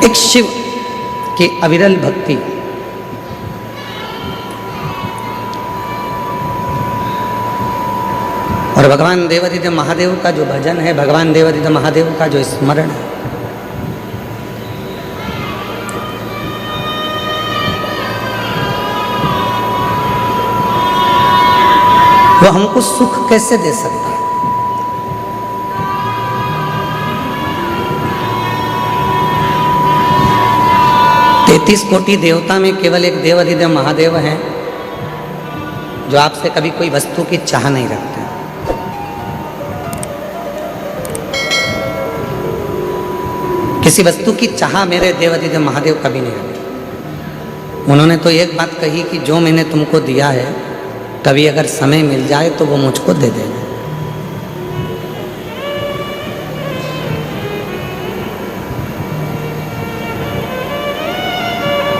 एक शिव की अविरल भक्ति, और भगवान देवादिदेव महादेव का जो भजन है, भगवान देवादिदेव महादेव का जो स्मरण है, वो हमको सुख कैसे दे सकता है। तैतीस कोटि देवता में केवल एक देवादिदेव महादेव हैं जो आपसे कभी कोई वस्तु की चाह नहीं रखते। किसी वस्तु की चाह मेरे देवादिदेव महादेव कभी नहीं रखते। उन्होंने तो एक बात कही कि जो मैंने तुमको दिया है, कभी अगर समय मिल जाए तो वो मुझको दे देना।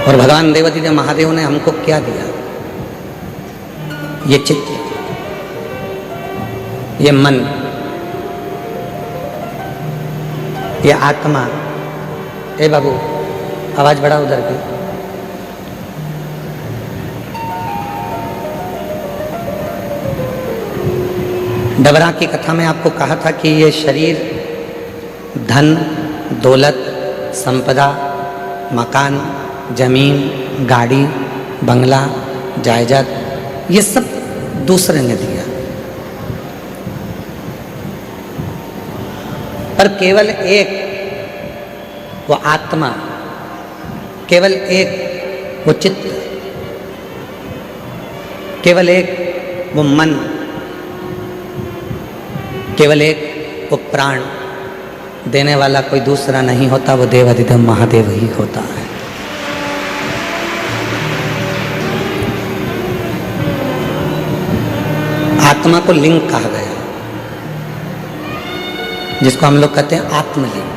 और भगवान देवादिदेव महादेव ने हमको क्या दिया? ये चित्त, ये मन, ये आत्मा। ए बाबू, आवाज बढ़ा उधर की। डबरा की कथा में आपको कहा था कि ये शरीर, धन, दौलत, संपदा, मकान, जमीन, गाड़ी, बंगला, जायदाद, ये सब दूसरे ने दिया, पर केवल एक वो आत्मा, केवल एक वो चित्त, केवल एक वो मन, केवल एक वो प्राण देने वाला कोई दूसरा नहीं होता, वो देवादिदेव महादेव ही होता है। आत्मा को लिंग कहा गया, जिसको हम लोग कहते हैं आत्मलिंग।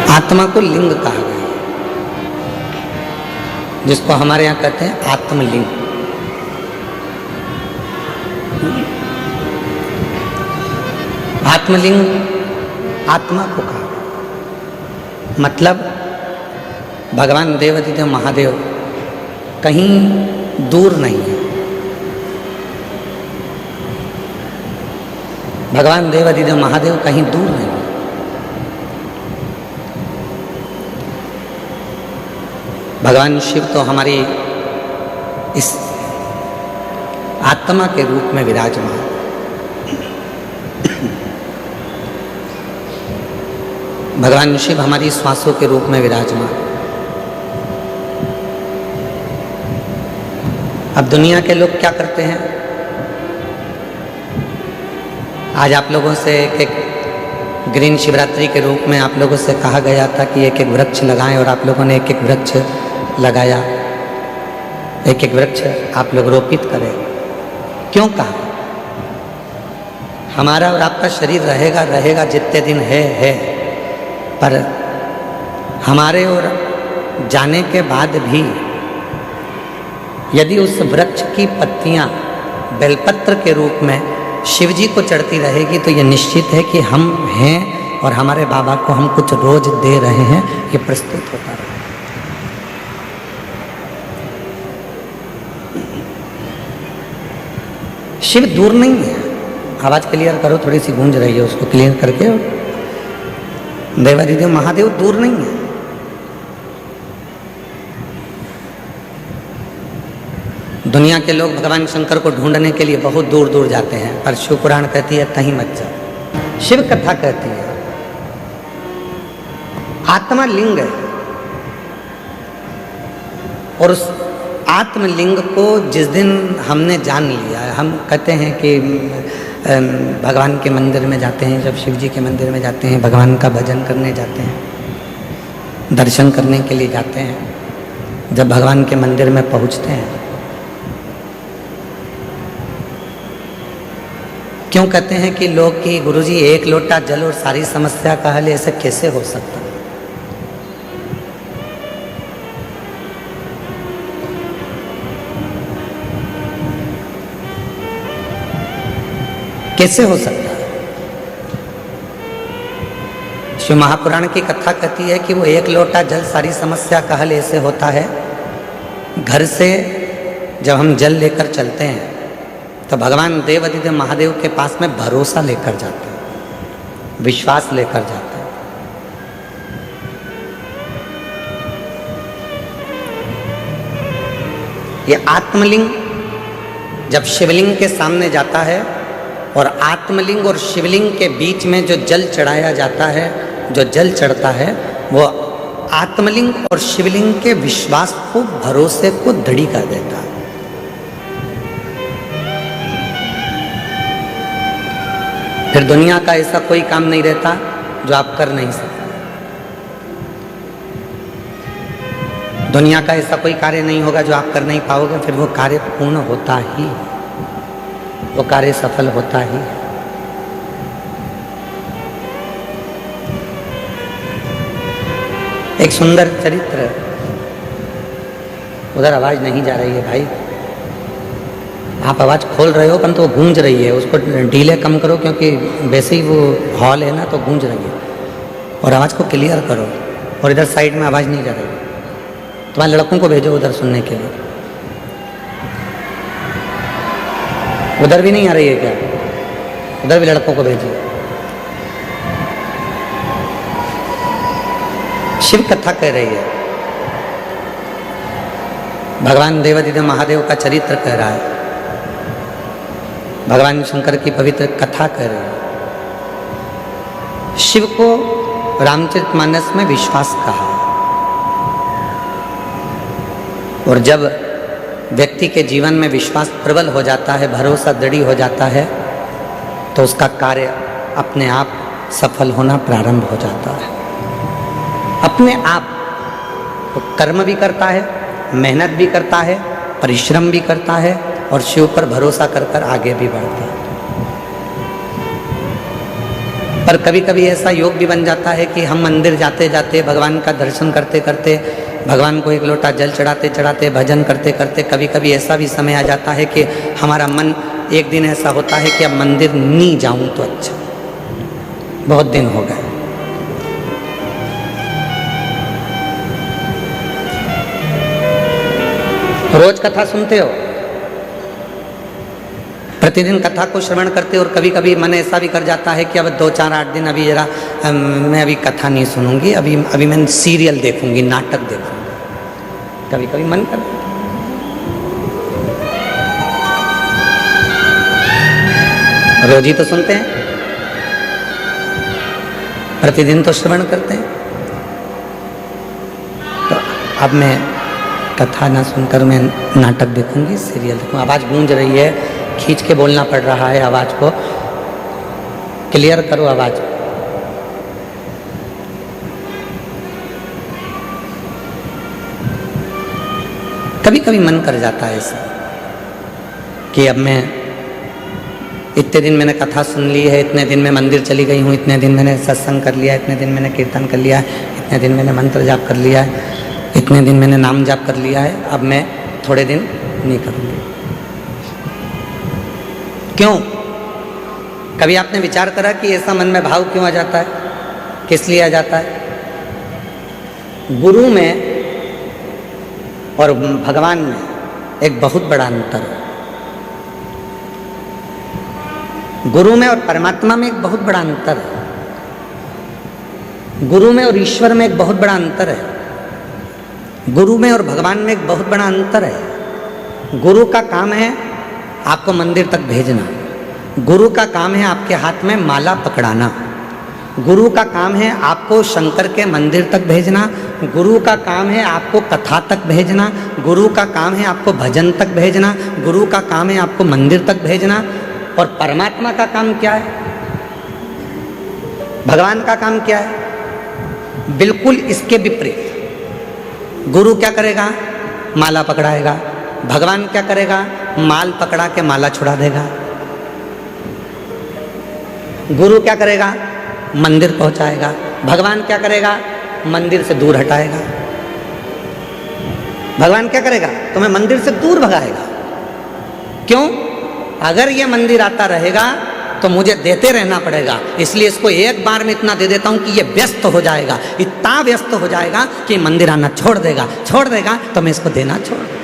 आत्मा को लिंग कहा गया, जिसको हमारे यहाँ कहते हैं आत्मलिंग। आत्मलिंग आत्मा को कहा गया, मतलब भगवान देवादिदेव महादेव कहीं दूर नहीं है। भगवान देवादिदेव महादेव कहीं दूर नहीं है। भगवान शिव तो हमारी इस आत्मा के रूप में विराजमान। भगवान शिव हमारी श्वासों के रूप में विराजमान। अब दुनिया के लोग क्या करते हैं? आज आप लोगों से एक ग्रीन शिवरात्रि के रूप में आप लोगों से कहा गया था कि एक एक वृक्ष लगाएं, और आप लोगों ने एक एक वृक्ष लगाया, एक एक वृक्ष आप लोग रोपित करें। क्यों कहा? हमारा और आपका शरीर रहेगा रहेगा जितने दिन है, पर हमारे और जाने के बाद भी यदि उस वृक्ष की पत्तियां बेलपत्र के रूप में शिव जी को चढ़ती रहेगी तो ये निश्चित है कि हम हैं और हमारे बाबा को हम कुछ रोज दे रहे हैं, ये प्रस्तुत होता रहे। शिव दूर नहीं है। आवाज क्लियर करो, थोड़ी सी गूंज रही है, उसको क्लियर करके। देवादिदेव महादेव दूर नहीं है। दुनिया के लोग भगवान शंकर को ढूंढने के लिए बहुत दूर दूर जाते हैं, पर शिव पुराण कहती है कहीं मत जाओ। शिव कथा कहती है आत्मा लिंग है, और उस आत्मलिंग को जिस दिन हमने जान लिया, हम कहते हैं कि भगवान के मंदिर में जाते हैं, जब शिव जी के मंदिर में जाते हैं, भगवान का भजन करने जाते हैं, दर्शन करने के लिए जाते हैं, जब भगवान के मंदिर में पहुंचते हैं, क्यों कहते हैं कि लोग कि गुरुजी एक लोटा जल और सारी समस्या का हल, ऐसे कैसे हो सकता? कैसे हो सकता है? शिव महापुराण की कथा कहती है कि वो एक लोटा जल सारी समस्या का हल ऐसे होता है। घर से जब हम जल लेकर चलते हैं तो भगवान देवाधिदेव महादेव के पास में भरोसा लेकर जाते हैं, विश्वास लेकर जाते हैं। ये आत्मलिंग जब शिवलिंग के सामने जाता है, और आत्मलिंग और शिवलिंग के बीच में जो जल चढ़ाया जाता है, जो जल चढ़ता है, वो आत्मलिंग और शिवलिंग के विश्वास को, भरोसे को दृढ़ कर देता है। फिर दुनिया का ऐसा कोई काम नहीं रहता जो आप कर नहीं सकते। दुनिया का ऐसा कोई कार्य नहीं होगा जो आप कर नहीं पाओगे। फिर वो कार्य पूर्ण होता ही, वो कार्य सफल होता ही। एक सुंदर चरित्र, उधर आवाज नहीं जा रही है भाई, आप आवाज खोल रहे हो परंतु वो गूंज रही है, उसको डीले कम करो क्योंकि वैसे ही वो हॉल है ना, तो गूंज रही है, और आवाज को क्लियर करो। और इधर साइड में आवाज नहीं जा रही, तुम्हारे लड़कों को भेजो उधर सुनने के लिए। उधर भी नहीं आ रही है क्या? उधर भी लड़कों को भेजिए। शिव कथा कह रही है, भगवान देवाधिदेव महादेव का चरित्र कह रहा है, भगवान शंकर की पवित्र कथा कह रही है। शिव को रामचरितमानस में विश्वास कहा, और जब व्यक्ति के जीवन में विश्वास प्रबल हो जाता है, भरोसा दृढ़ हो जाता है, तो उसका कार्य अपने आप सफल होना प्रारंभ हो जाता है। अपने आप वो कर्म भी करता है, मेहनत भी करता है, परिश्रम भी करता है, और शिव पर भरोसा कर कर आगे भी बढ़ता है। पर कभी कभी ऐसा योग भी बन जाता है कि हम मंदिर जाते जाते, भगवान का दर्शन करते करते, भगवान को एक लोटा जल चढ़ाते चढ़ाते, भजन करते करते, कभी कभी ऐसा भी समय आ जाता है कि हमारा मन, एक दिन ऐसा होता है कि अब मंदिर नहीं जाऊं तो अच्छा, बहुत दिन हो गए। रोज कथा सुनते हो, प्रतिदिन कथा को श्रवण करते हो, और कभी कभी मन ऐसा भी कर जाता है कि अब 2-4-8 दिन अभी जरा मैं अभी कथा नहीं सुनूंगी, अभी मैं सीरियल देखूंगी, नाटक देखूंगी। कभी कभी मन कर, रोज ही तो सुनते हैं, प्रतिदिन तो श्रवण करते हैं। तो अब मैं कथा ना सुनकर मैं नाटक देखूंगी, सीरियल देखूंगी। आवाज गूंज रही है, खींच के बोलना पड़ रहा है, आवाज को क्लियर करो आवाज। कभी कभी मन कर जाता है ऐसा कि अब मैं, इतने दिन मैंने कथा सुन ली है, इतने दिन मैं मंदिर चली गई हूँ, इतने दिन मैंने सत्संग कर लिया, इतने दिन मैंने कीर्तन कर लिया, इतने दिन मैंने मंत्र जाप कर लिया है, इतने दिन मैंने नाम जाप कर लिया है, अब मैं थोड़े दिन नहीं करूँगी। क्यों? कभी आपने विचार करा कि ऐसा मन में भाव क्यों आ जाता है, किस लिए आ जाता है? गुरु में और भगवान में एक बहुत बड़ा अंतर है। गुरु में और परमात्मा में एक बहुत बड़ा अंतर है। गुरु में और ईश्वर में एक बहुत बड़ा अंतर है। गुरु में और भगवान में एक बहुत बड़ा अंतर है। गुरु का काम है आपको मंदिर तक भेजना, गुरु का काम है आपके हाथ में माला पकड़ाना, गुरु का काम है आपको शंकर के मंदिर तक भेजना, गुरु का काम है आपको कथा तक भेजना, गुरु का काम है आपको भजन तक भेजना, गुरु का काम है आपको मंदिर तक भेजना। और परमात्मा का काम क्या है? भगवान का काम क्या है? बिल्कुल इसके विपरीत। गुरु क्या करेगा? माला पकड़ाएगा। भगवान क्या करेगा? माल पकड़ा के माला छुड़ा देगा। गुरु क्या करेगा? मंदिर पहुंचाएगा। भगवान क्या करेगा? मंदिर से दूर हटाएगा। भगवान क्या करेगा? तुम्हें मंदिर से दूर भगाएगा। क्यों? अगर ये मंदिर आता रहेगा तो मुझे देते रहना पड़ेगा, इसलिए इसको एक बार में इतना दे देता हूं कि ये व्यस्त हो जाएगा, इतना व्यस्त हो जाएगा कि मंदिर आना छोड़ देगा तो मैं इसको देना छोड़ दूंगा।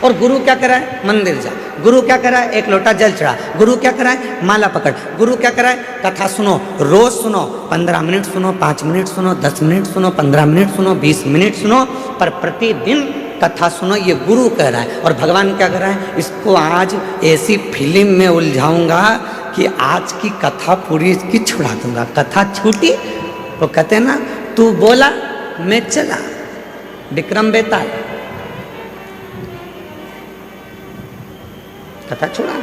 और गुरु क्या कराए? मंदिर जा। गुरु क्या कराए? एक लोटा जल चढ़ा। गुरु क्या कराए? माला पकड़। गुरु क्या कराए? कथा सुनो, रोज सुनो, 15 मिनट सुनो, 5 मिनट सुनो, 10 मिनट सुनो, 15 मिनट सुनो, 20 मिनट सुनो, पर प्रतिदिन कथा सुनो, ये गुरु कह रहा है। और भगवान क्या कर रहा है? इसको आज ऐसी फिल्म में उलझाऊंगा कि आज की कथा पूरी इसकी छुड़ा दूंगा। कथा छूटी वो कहते हैं ना, तू बोला मैं चला, विक्रम बेताल, कथा छुड़ा।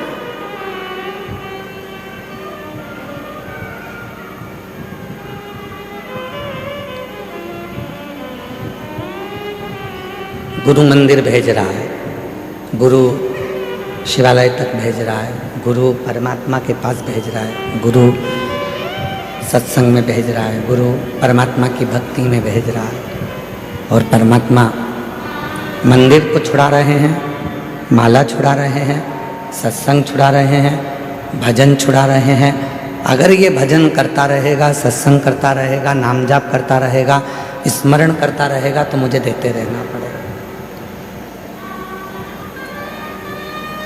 गुरु मंदिर भेज रहा है, गुरु शिवालय तक भेज रहा है, गुरु परमात्मा के पास भेज रहा है, गुरु सत्संग में भेज रहा है, गुरु परमात्मा की भक्ति में भेज रहा है। और परमात्मा मंदिर को छुड़ा रहे हैं, माला छुड़ा रहे हैं, सत्संग छुड़ा रहे हैं, भजन छुड़ा रहे हैं। अगर ये भजन करता रहेगा, सत्संग करता रहेगा, नाम जाप करता रहेगा, स्मरण करता रहेगा तो मुझे देते रहना पड़ेगा।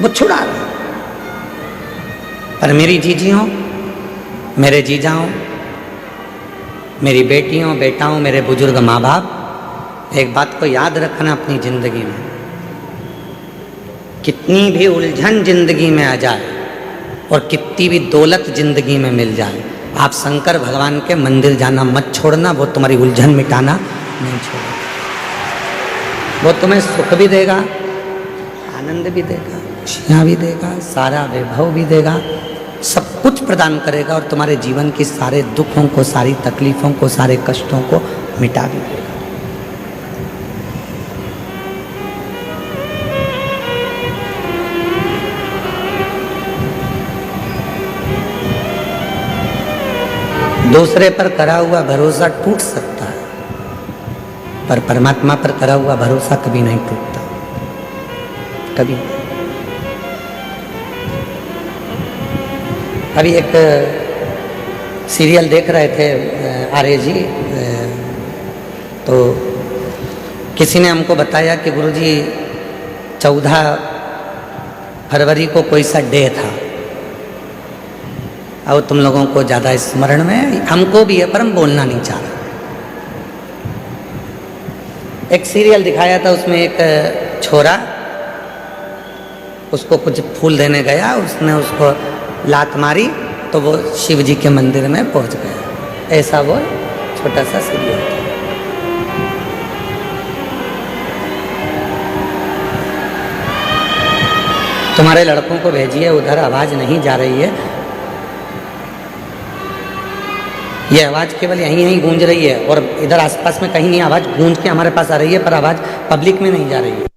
वो छुड़ा रहा। पर मेरी जीजियों, मेरे जीजाओं, मेरी बेटियों, बेटाओं, मेरे बुजुर्ग माँ बाप, एक बात को याद रखना अपनी जिंदगी में, कितनी भी उलझन जिंदगी में आ जाए और कितनी भी दौलत जिंदगी में मिल जाए, आप शंकर भगवान के मंदिर जाना मत छोड़ना। वो तुम्हारी उलझन मिटाना नहीं छोड़ेगा। वो तुम्हें सुख भी देगा, आनंद भी देगा, खुशियाँ भी देगा, सारा वैभव भी देगा, सब कुछ प्रदान करेगा और तुम्हारे जीवन की सारे दुखों को, सारी तकलीफों को, सारे कष्टों को मिटा भी देगा। दूसरे पर करा हुआ भरोसा टूट सकता है, पर परमात्मा पर करा हुआ भरोसा कभी नहीं टूटता, कभी। अभी एक सीरियल देख रहे थे आर्य जी, तो किसी ने हमको बताया कि गुरुजी 14 फरवरी को कोई सा डे था, और तुम लोगों को ज़्यादा स्मरण में, हमको भी है पर हम बोलना नहीं चाह रहे। एक सीरियल दिखाया था, उसमें एक छोरा उसको कुछ फूल देने गया, उसने उसको लात मारी तो वो शिव जी के मंदिर में पहुंच गया। ऐसा वो छोटा सा सीरियल था। तुम्हारे लड़कों को भेजिए, उधर आवाज़ नहीं जा रही है, ये आवाज़ केवल यहीं यहीं गूंज रही है और इधर आसपास में कहीं नहीं आवाज़ गूंज के हमारे पास आ रही है, पर आवाज़ पब्लिक में नहीं जा रही है।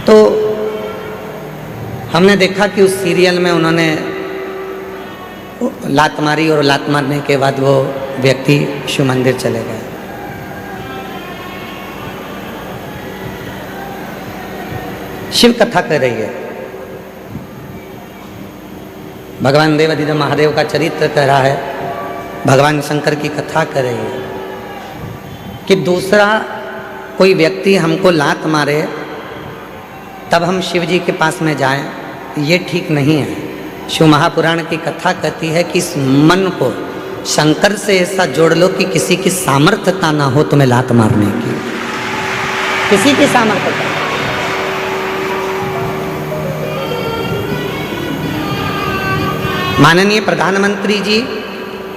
तो हमने देखा कि उस सीरियल में उन्होंने लात मारी और लात मारने के बाद वो व्यक्ति शिव मंदिर चले गए। शिव कथा कर रही है, भगवान देवाधिदेव महादेव का चरित्र कह रहा है, भगवान शंकर की कथा कर रही है कि दूसरा कोई व्यक्ति हमको लात मारे तब हम शिव जी के पास में जाएं, ये ठीक नहीं है। शिव महापुराण की कथा कहती है कि इस मन को शंकर से ऐसा जोड़ लो कि किसी की सामर्थ्यता ना हो तुम्हें लात मारने की, किसी की सामर्थ्यता। माननीय प्रधानमंत्री जी,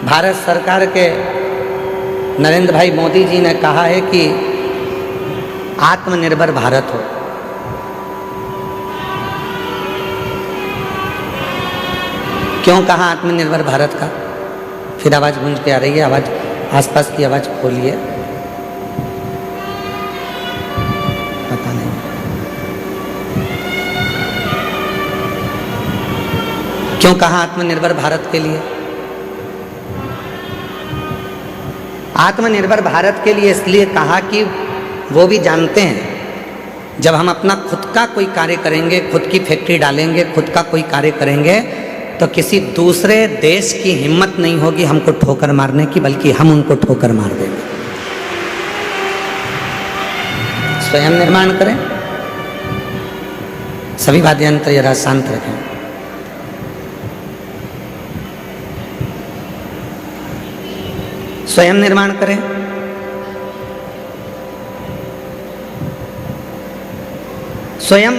भारत सरकार के नरेंद्र भाई मोदी जी ने कहा है कि आत्मनिर्भर भारत हो। क्यों कहा आत्मनिर्भर भारत का? फिर आवाज गूंज के आ रही है, आवाज आसपास की आवाज खोलिए। पता नहीं क्यों कहा आत्मनिर्भर भारत के लिए। आत्मनिर्भर भारत के लिए इसलिए कहा कि वो भी जानते हैं जब हम अपना खुद का कोई कार्य करेंगे, खुद की फैक्ट्री डालेंगे, खुद का कोई कार्य करेंगे, तो किसी दूसरे देश की हिम्मत नहीं होगी हमको ठोकर मारने की, बल्कि हम उनको ठोकर मार देंगे। स्वयं निर्माण करें। सभी वाद्य यंत्र जरा शांत रखें। स्वयं निर्माण करें। स्वयं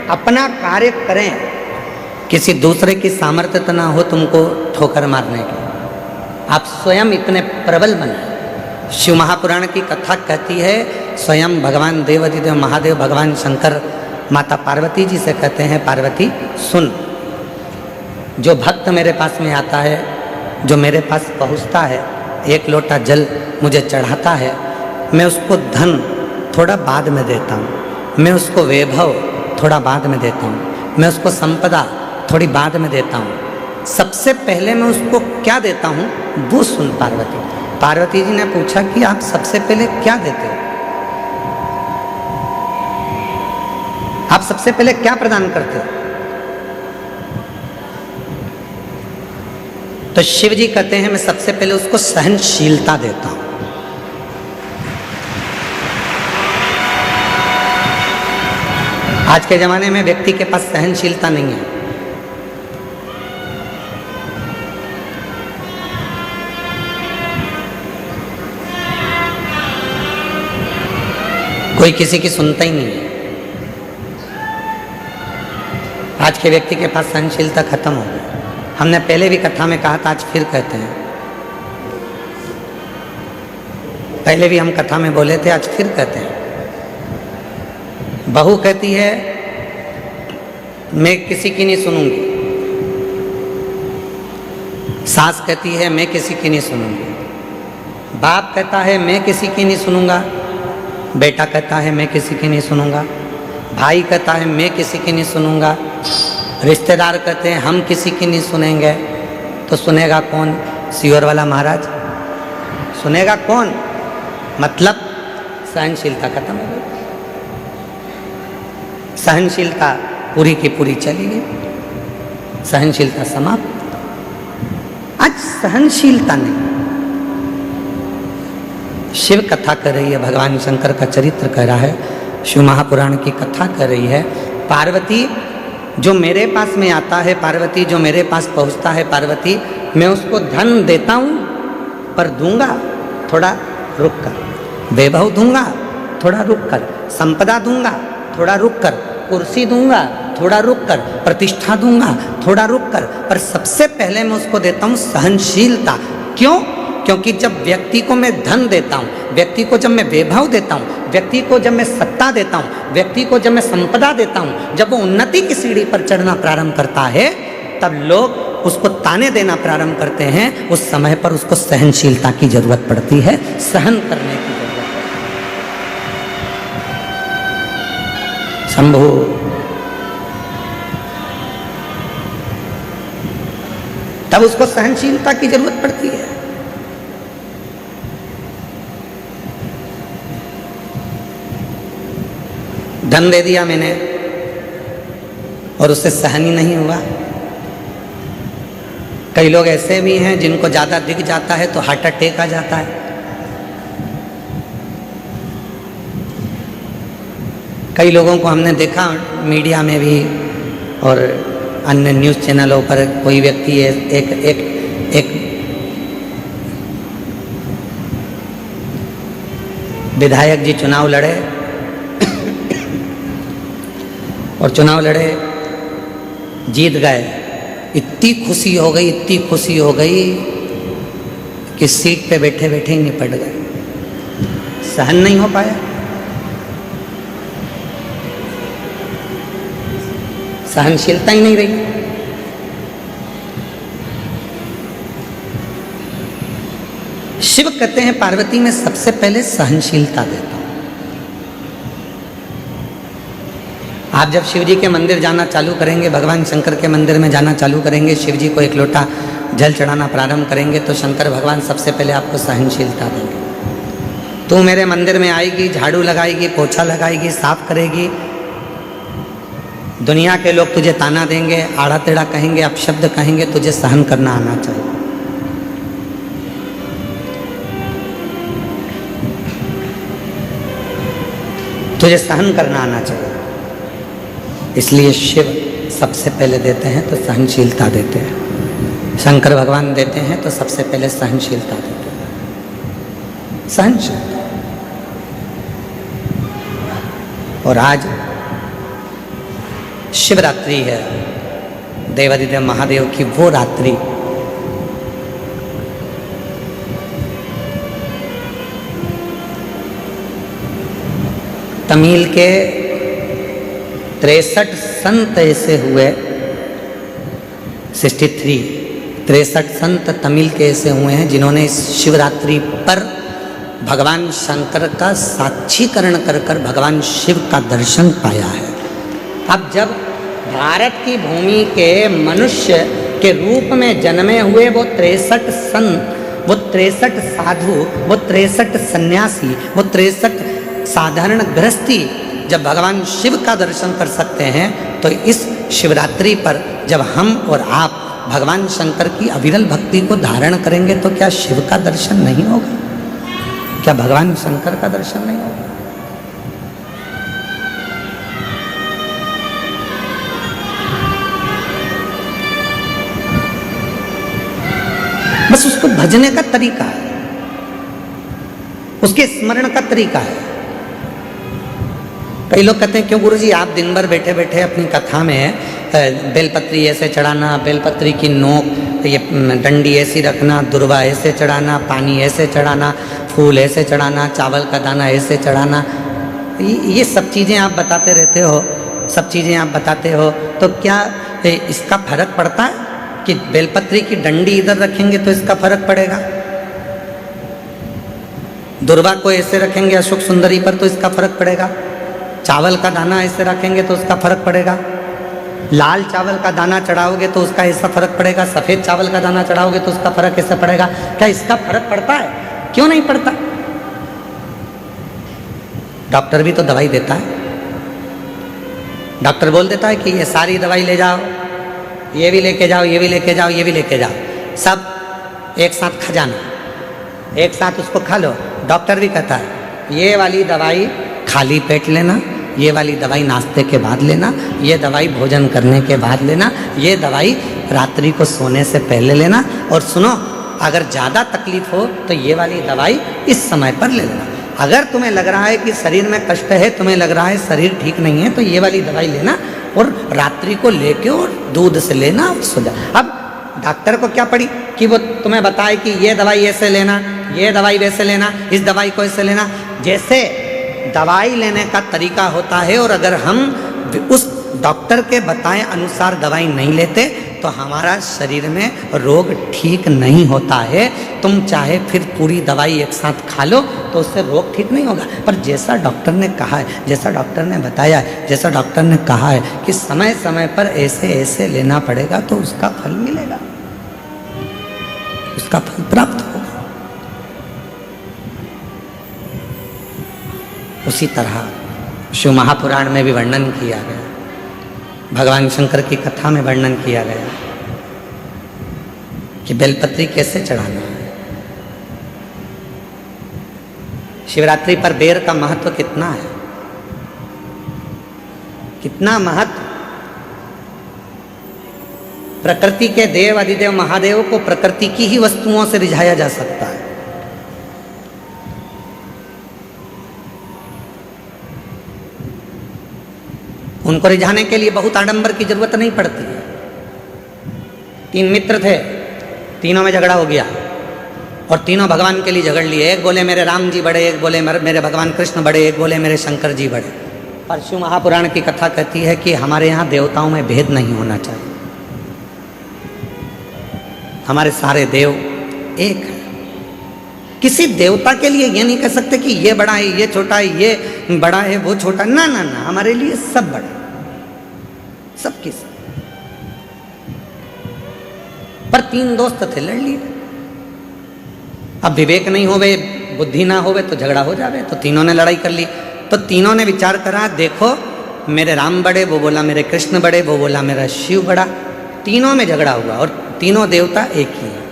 अपना कार्य करें। किसी दूसरे की सामर्थ्य तो ना हो तुमको ठोकर मारने की। आप स्वयं इतने प्रबल बने। शिव महापुराण की कथा कहती है, स्वयं भगवान देवाधिदेव महादेव भगवान शंकर माता पार्वती जी से कहते हैं, पार्वती सुन, जो भक्त मेरे पास में आता है, जो मेरे पास पहुंचता है, एक लोटा जल मुझे चढ़ाता है, मैं उसको धन थोड़ा बाद में देता हूँ, मैं उसको वैभव थोड़ा बाद में देता हूँ, मैं उसको संपदा थोड़ी बाद में देता हूँ, सबसे पहले मैं उसको क्या देता हूँ वो सुन पार्वती। पार्वती जी ने पूछा कि आप सबसे पहले क्या देते हो? आप सबसे पहले क्या प्रदान करते हो? तो शिव जी कहते हैं, मैं सबसे पहले उसको सहनशीलता देता हूं। आज के जमाने में व्यक्ति के पास सहनशीलता नहीं है। कोई किसी की सुनता ही नहीं है। आज के व्यक्ति के पास सहनशीलता खत्म हो गई। हमने पहले भी कथा में कहा था, आज फिर कहते हैं। पहले भी हम कथा में बोले थे, आज फिर कहते हैं। बहू कहती है मैं किसी की नहीं सुनूंगी, सास कहती है मैं किसी की नहीं सुनूंगी, बाप कहता है मैं किसी की नहीं सुनूंगा, बेटा कहता है मैं किसी की नहीं सुनूंगा, भाई कहता है मैं किसी की नहीं सुनूंगा, रिश्तेदार कहते हैं हम किसी की नहीं सुनेंगे। तो सुनेगा कौन? सियोर वाला महाराज सुनेगा कौन? मतलब सहनशीलता खत्म हो गई। सहनशीलता पूरी की पूरी चली गई, सहनशीलता समाप्त। आज सहनशीलता नहीं। शिव कथा कर रही है, भगवान शंकर का चरित्र कह रहा है, शिव महापुराण की कथा कर रही है। पार्वती जो मेरे पास में आता है, पार्वती जो मेरे पास पहुंचता है, पार्वती मैं उसको धन देता हूं पर दूंगा थोड़ा रुक कर, वैभव दूंगा थोड़ा रुक कर, संपदा दूंगा थोड़ा रुक कर, कुर्सी दूंगा थोड़ा रुक कर, प्रतिष्ठा दूंगा थोड़ा रुक कर, पर सबसे पहले मैं उसको देता हूं सहनशीलता। क्यों? क्योंकि जब व्यक्ति को मैं धन देता हूँ, व्यक्ति को जब मैं वैभव देता हूँ, व्यक्ति को जब मैं सत्ता देता हूँ, व्यक्ति को जब मैं संपदा देता हूँ, जब वो उन्नति की सीढ़ी पर चढ़ना प्रारंभ करता है, तब लोग उसको ताने देना प्रारंभ करते हैं। उस समय पर उसको सहनशीलता की जरूरत पड़ती है, सहन करने की जरूरत है। शंभु तब उसको सहनशीलता की जरूरत पड़ती है। धन दे दिया मैंने और उससे सहन ही नहीं हुआ। कई लोग ऐसे भी हैं जिनको ज़्यादा दिख जाता है तो हार्ट अटैक आ जाता है। कई लोगों को हमने देखा मीडिया में भी और अन्य न्यूज़ चैनलों पर, कोई व्यक्ति एक विधायक जी चुनाव लड़े और चुनाव लड़े, जीत गए, इतनी खुशी हो गई, इतनी खुशी हो गई कि सीट पे बैठे बैठे ही निपट गए, सहन नहीं हो पाया। सहनशीलता ही नहीं रही। शिव कहते हैं पार्वती में सबसे पहले सहनशीलता देता हूं। आप जब शिव जी के मंदिर जाना चालू करेंगे, भगवान शंकर के मंदिर में जाना चालू करेंगे, शिव जी को एक लोटा जल चढ़ाना प्रारंभ करेंगे तो शंकर भगवान सबसे पहले आपको सहनशीलता देंगे। तू मेरे मंदिर में आएगी, झाड़ू लगाएगी, पोछा लगाएगी, साफ करेगी, दुनिया के लोग तुझे ताना देंगे, आड़ा टेढ़ा कहेंगे, अपशब्द कहेंगे, तुझे सहन करना आना चाहिए। तुझे सहन करना आना चाहिए। इसलिए शिव सबसे पहले देते हैं तो सहनशीलता देते हैं। शंकर भगवान देते हैं तो सबसे पहले सहनशीलता देते हैं। सहनशीलता। और आज शिवरात्रि है, देवादिदेव महादेव की वो रात्रि तमिल के 63 संत ऐसे हुए, 63 संत तमिल के ऐसे हुए हैं जिन्होंने इस शिवरात्रि पर भगवान शंकर का साक्षीकरण कर कर भगवान शिव का दर्शन पाया है। अब जब भारत की भूमि के मनुष्य के रूप में जन्मे हुए वो 63 संत, वो 63 साधु, वो 63 सन्यासी, वो 63 साधारण गृहस्थी जब भगवान शिव का दर्शन कर सकते हैं तो इस शिवरात्रि पर जब हम और आप भगवान शंकर की अविरल भक्ति को धारण करेंगे तो क्या शिव का दर्शन नहीं होगा? क्या भगवान शंकर का दर्शन नहीं होगा? बस उसको भजने का तरीका है, उसके स्मरण का तरीका है। कई लोग कहते हैं क्यों गुरुजी आप दिन भर बैठे बैठे अपनी कथा में बेलपत्री ऐसे चढ़ाना, बेलपत्री की नोक ये डंडी ऐसी रखना, दुर्वा ऐसे चढ़ाना, पानी ऐसे चढ़ाना, फूल ऐसे चढ़ाना, चावल का दाना ऐसे चढ़ाना, ये सब चीज़ें आप बताते रहते हो, सब चीज़ें आप बताते हो, तो क्या इसका फर्क पड़ता है कि बेलपत्री की डंडी इधर रखेंगे तो इसका फर्क पड़ेगा, दुर्वा को ऐसे रखेंगे अशोक सुंदरी पर तो इसका फर्क पड़ेगा, चावल का दाना ऐसे रखेंगे तो उसका फर्क पड़ेगा, लाल चावल का दाना चढ़ाओगे तो उसका ऐसा फर्क पड़ेगा, सफ़ेद चावल का दाना चढ़ाओगे तो उसका फर्क ऐसा पड़ेगा? क्या इसका फर्क पड़ता है? क्यों नहीं पड़ता? डॉक्टर भी तो दवाई देता है, डॉक्टर बोल देता है कि ये सारी दवाई ले जाओ, ये भी लेके जाओ, ये भी लेके जाओ, ये भी लेके जाओ, सब एक साथ खा जाना, एक साथ उसको खा लो। डॉक्टर भी कहता है ये वाली दवाई खाली पेट लेना, ये वाली दवाई नाश्ते के बाद लेना, ये दवाई भोजन करने के बाद लेना, ये दवाई रात्रि को सोने से पहले लेना, और सुनो अगर ज़्यादा तकलीफ हो तो ये वाली दवाई इस समय पर ले लेना। अगर तुम्हें लग रहा है कि शरीर में कष्ट है, तुम्हें लग रहा है शरीर ठीक नहीं है, तो ये वाली दवाई लेना और रात्रि को लेके और दूध से लेना और सो जा। अब डॉक्टर को क्या पड़ी कि वो तुम्हें बताए कि ये दवाई ऐसे लेना, ये दवाई वैसे लेना, इस दवाई को ऐसे लेना। जैसे दवाई लेने का तरीका होता है और अगर हम उस डॉक्टर के बताए अनुसार दवाई नहीं लेते तो हमारा शरीर में रोग ठीक नहीं होता है। तुम चाहे फिर पूरी दवाई एक साथ खा लो तो उससे रोग ठीक नहीं होगा। पर जैसा डॉक्टर ने कहा है, जैसा डॉक्टर ने बताया है, जैसा डॉक्टर ने कहा है कि समय समय पर ऐसे ऐसे लेना पड़ेगा तो उसका फल मिलेगा, उसका फल प्राप्त होगा। उसी तरह शिव महापुराण में भी वर्णन किया गया, भगवान शंकर की कथा में वर्णन किया गया कि बेलपत्री कैसे चढ़ाना है। शिवरात्रि पर बेर का महत्व कितना है, कितना महत्व। प्रकृति के देव अधिदेव महादेव को प्रकृति की ही वस्तुओं से रिझाया जा सकता है। उनको रिझाने के लिए बहुत आडंबर की जरूरत नहीं पड़ती है। 3 मित्र थे, तीनों में झगड़ा हो गया और तीनों भगवान के लिए झगड़ लिए। एक बोले मेरे राम जी बड़े, एक बोले मेरे भगवान कृष्ण बड़े, एक बोले मेरे शंकर जी बड़े। पर शिव महापुराण की कथा कहती है कि हमारे यहाँ देवताओं में भेद नहीं होना चाहिए, हमारे सारे देव एक है। किसी देवता के लिए ये नहीं कह सकते कि ये बड़ा है, ये छोटा है, ये बड़ा है, वो छोटा। ना ना ना, हमारे लिए सब बड़ा, सबकी सब। पर 3 दोस्त थे, लड़ लिए। अब विवेक नहीं होवे, बुद्धि ना होवे तो झगड़ा हो जावे। तो तीनों ने लड़ाई कर ली। तो तीनों ने विचार करा, देखो मेरे राम बड़े, वो बोला मेरे कृष्ण बड़े, वो बोला मेरा शिव बड़ा। तीनों में झगड़ा हुआ और तीनों देवता एक ही हैं।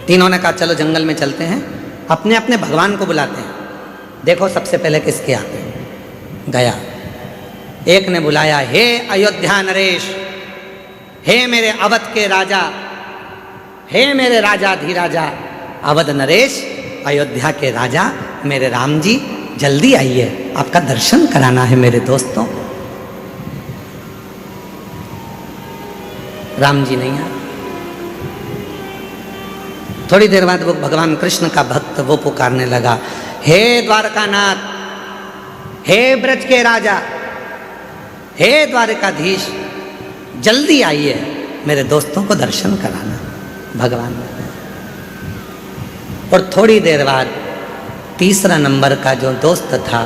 तीनों ने कहा चलो जंगल में चलते हैं, अपने अपने भगवान को बुलाते हैं, देखो सबसे पहले किसके आते हैं। गया, एक ने बुलाया, हे अयोध्या नरेश, हे मेरे अवध के राजा, हे मेरे राजा धीराजा, अवध नरेश, अयोध्या के राजा, मेरे राम जी जल्दी आइए, आपका दर्शन कराना है मेरे दोस्तों। राम जी नहीं आए। थोड़ी देर बाद वो भगवान कृष्ण का भक्त वो पुकारने लगा, हे द्वारकानाथ, हे ब्रज के राजा, हे द्वारकाधीश, जल्दी आइए, मेरे दोस्तों को दर्शन कराना। भगवान और थोड़ी देर बाद तीसरा नंबर का जो दोस्त था,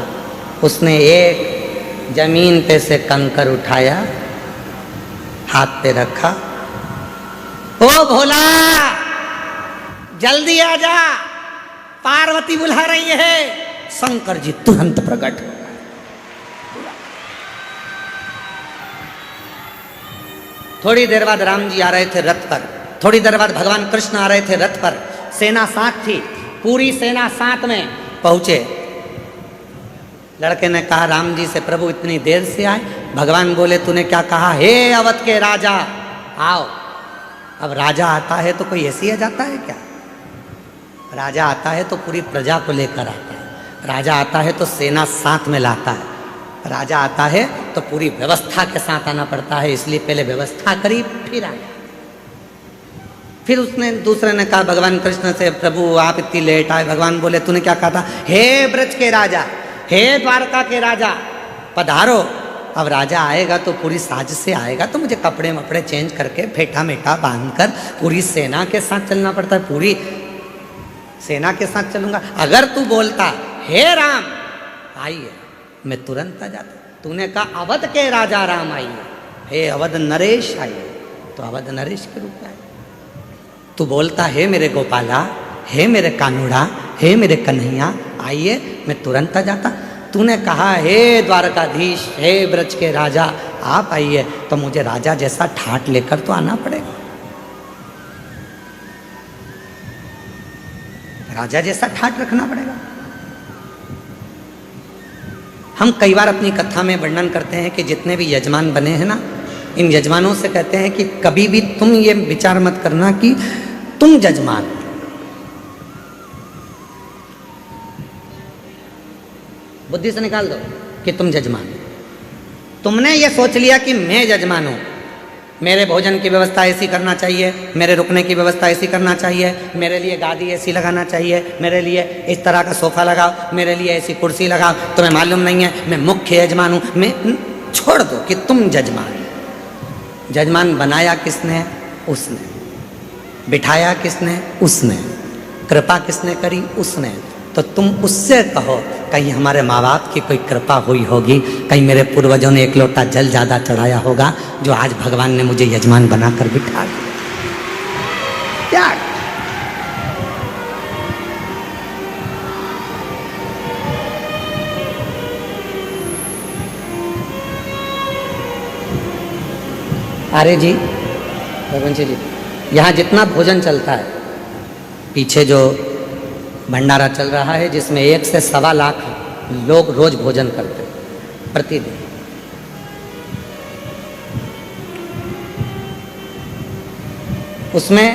उसने एक जमीन पे से कंकर उठाया, हाथ पे रखा, ओ भोला जल्दी आ जा, पार्वती बुला रही है। शंकर जी तुरंत प्रकट हो। थोड़ी देर बाद राम जी आ रहे थे रथ पर, थोड़ी देर बाद भगवान कृष्ण आ रहे थे रथ पर, सेना साथ थी, पूरी सेना साथ में पहुंचे। लड़के ने कहा राम जी से, प्रभु इतनी देर से आए? भगवान बोले तूने क्या कहा? हे अवध के राजा आओ। अब राजा आता है तो कोई ऐसे ही आ जाता है क्या? राजा आता है तो पूरी प्रजा को लेकर आता है, राजा आता है तो सेना साथ में लाता है, राजा आता है तो पूरी व्यवस्था के साथ आना पड़ता है। इसलिए पहले व्यवस्था करी फिर आया। फिर उसने दूसरे ने कहा भगवान कृष्ण से, प्रभु आप इतनी लेट आए। भगवान बोले तूने क्या कहा था? हे ब्रज के राजा, हे द्वारका के राजा पधारो। अब राजा आएगा तो पूरी साज से आएगा, तो मुझे कपड़े वपड़े चेंज करके फेटा मेटा बांध कर पूरी सेना के साथ चलना पड़ता है, पूरी सेना के साथ चलूंगा। अगर तू बोलता हे राम आइए, मैं तुरंत आ जाता। तूने कहा अवध के राजा राम आइए, हे अवध नरेश आइए, तो अवध नरेश के रूप में आए। तू बोलता हे मेरे गोपाला, हे मेरे कानूड़ा, हे मेरे कन्हैया आइए, मैं तुरंत आ जाता। तूने कहा हे द्वारकाधीश, हे ब्रज के राजा आप आइए, तो मुझे राजा जैसा ठाट लेकर तो आना पड़ेगा, राजा जैसा ठाट रखना पड़ेगा। हम कई बार अपनी कथा में वर्णन करते हैं कि जितने भी यजमान बने हैं ना, इन यजमानों से कहते हैं कि कभी भी तुम ये विचार मत करना कि तुम यजमान, बुद्धि से निकाल दो कि तुम यजमान। तुमने ये सोच लिया कि मैं यजमान हूं, मेरे भोजन की व्यवस्था ऐसी करना चाहिए, मेरे रुकने की व्यवस्था ऐसी करना चाहिए, मेरे लिए गादी ऐसी लगाना चाहिए, मेरे लिए इस तरह का सोफा लगाओ, मेरे लिए ऐसी कुर्सी लगाओ। तुम्हें मालूम नहीं है मैं मुख्य यजमान हूं। मैं छोड़ दो कि तुम यजमान। यजमान बनाया किसने? उसने। बिठाया किसने? उसने। कृपा किसने करी? उसने। तो तुम उससे कहो कहीं हमारे माँ बाप की कोई कृपा हुई होगी, कहीं मेरे पूर्वजों ने एक लोटा जल ज़्यादा चढ़ाया होगा, जो आज भगवान ने मुझे यजमान बनाकर बिठा दिया। क्या अरे जी रघुवंशी जी, यहाँ जितना भोजन चलता है, पीछे जो भंडारा चल रहा है जिसमें 1 से 1.25 लाख लोग रोज भोजन करते हैं प्रतिदिन। उसमें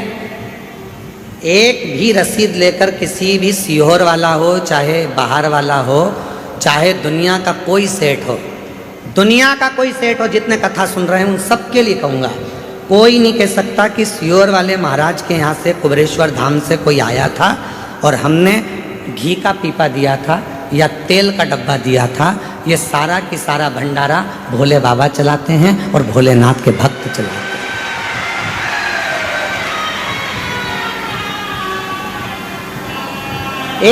एक भी रसीद लेकर किसी भी सीहोर वाला हो, चाहे बाहर वाला हो, चाहे दुनिया का कोई सेठ हो, दुनिया का कोई सेठ हो, जितने कथा सुन रहे हैं उन सबके लिए कहूँगा, कोई नहीं कह सकता कि सीहोर वाले महाराज के यहाँ से कुबेरेश्वर धाम से कोई आया था और हमने घी का पीपा दिया था या तेल का डब्बा दिया था। ये सारा की सारा भंडारा भोले बाबा चलाते हैं और भोलेनाथ के भक्त चलाते हैं।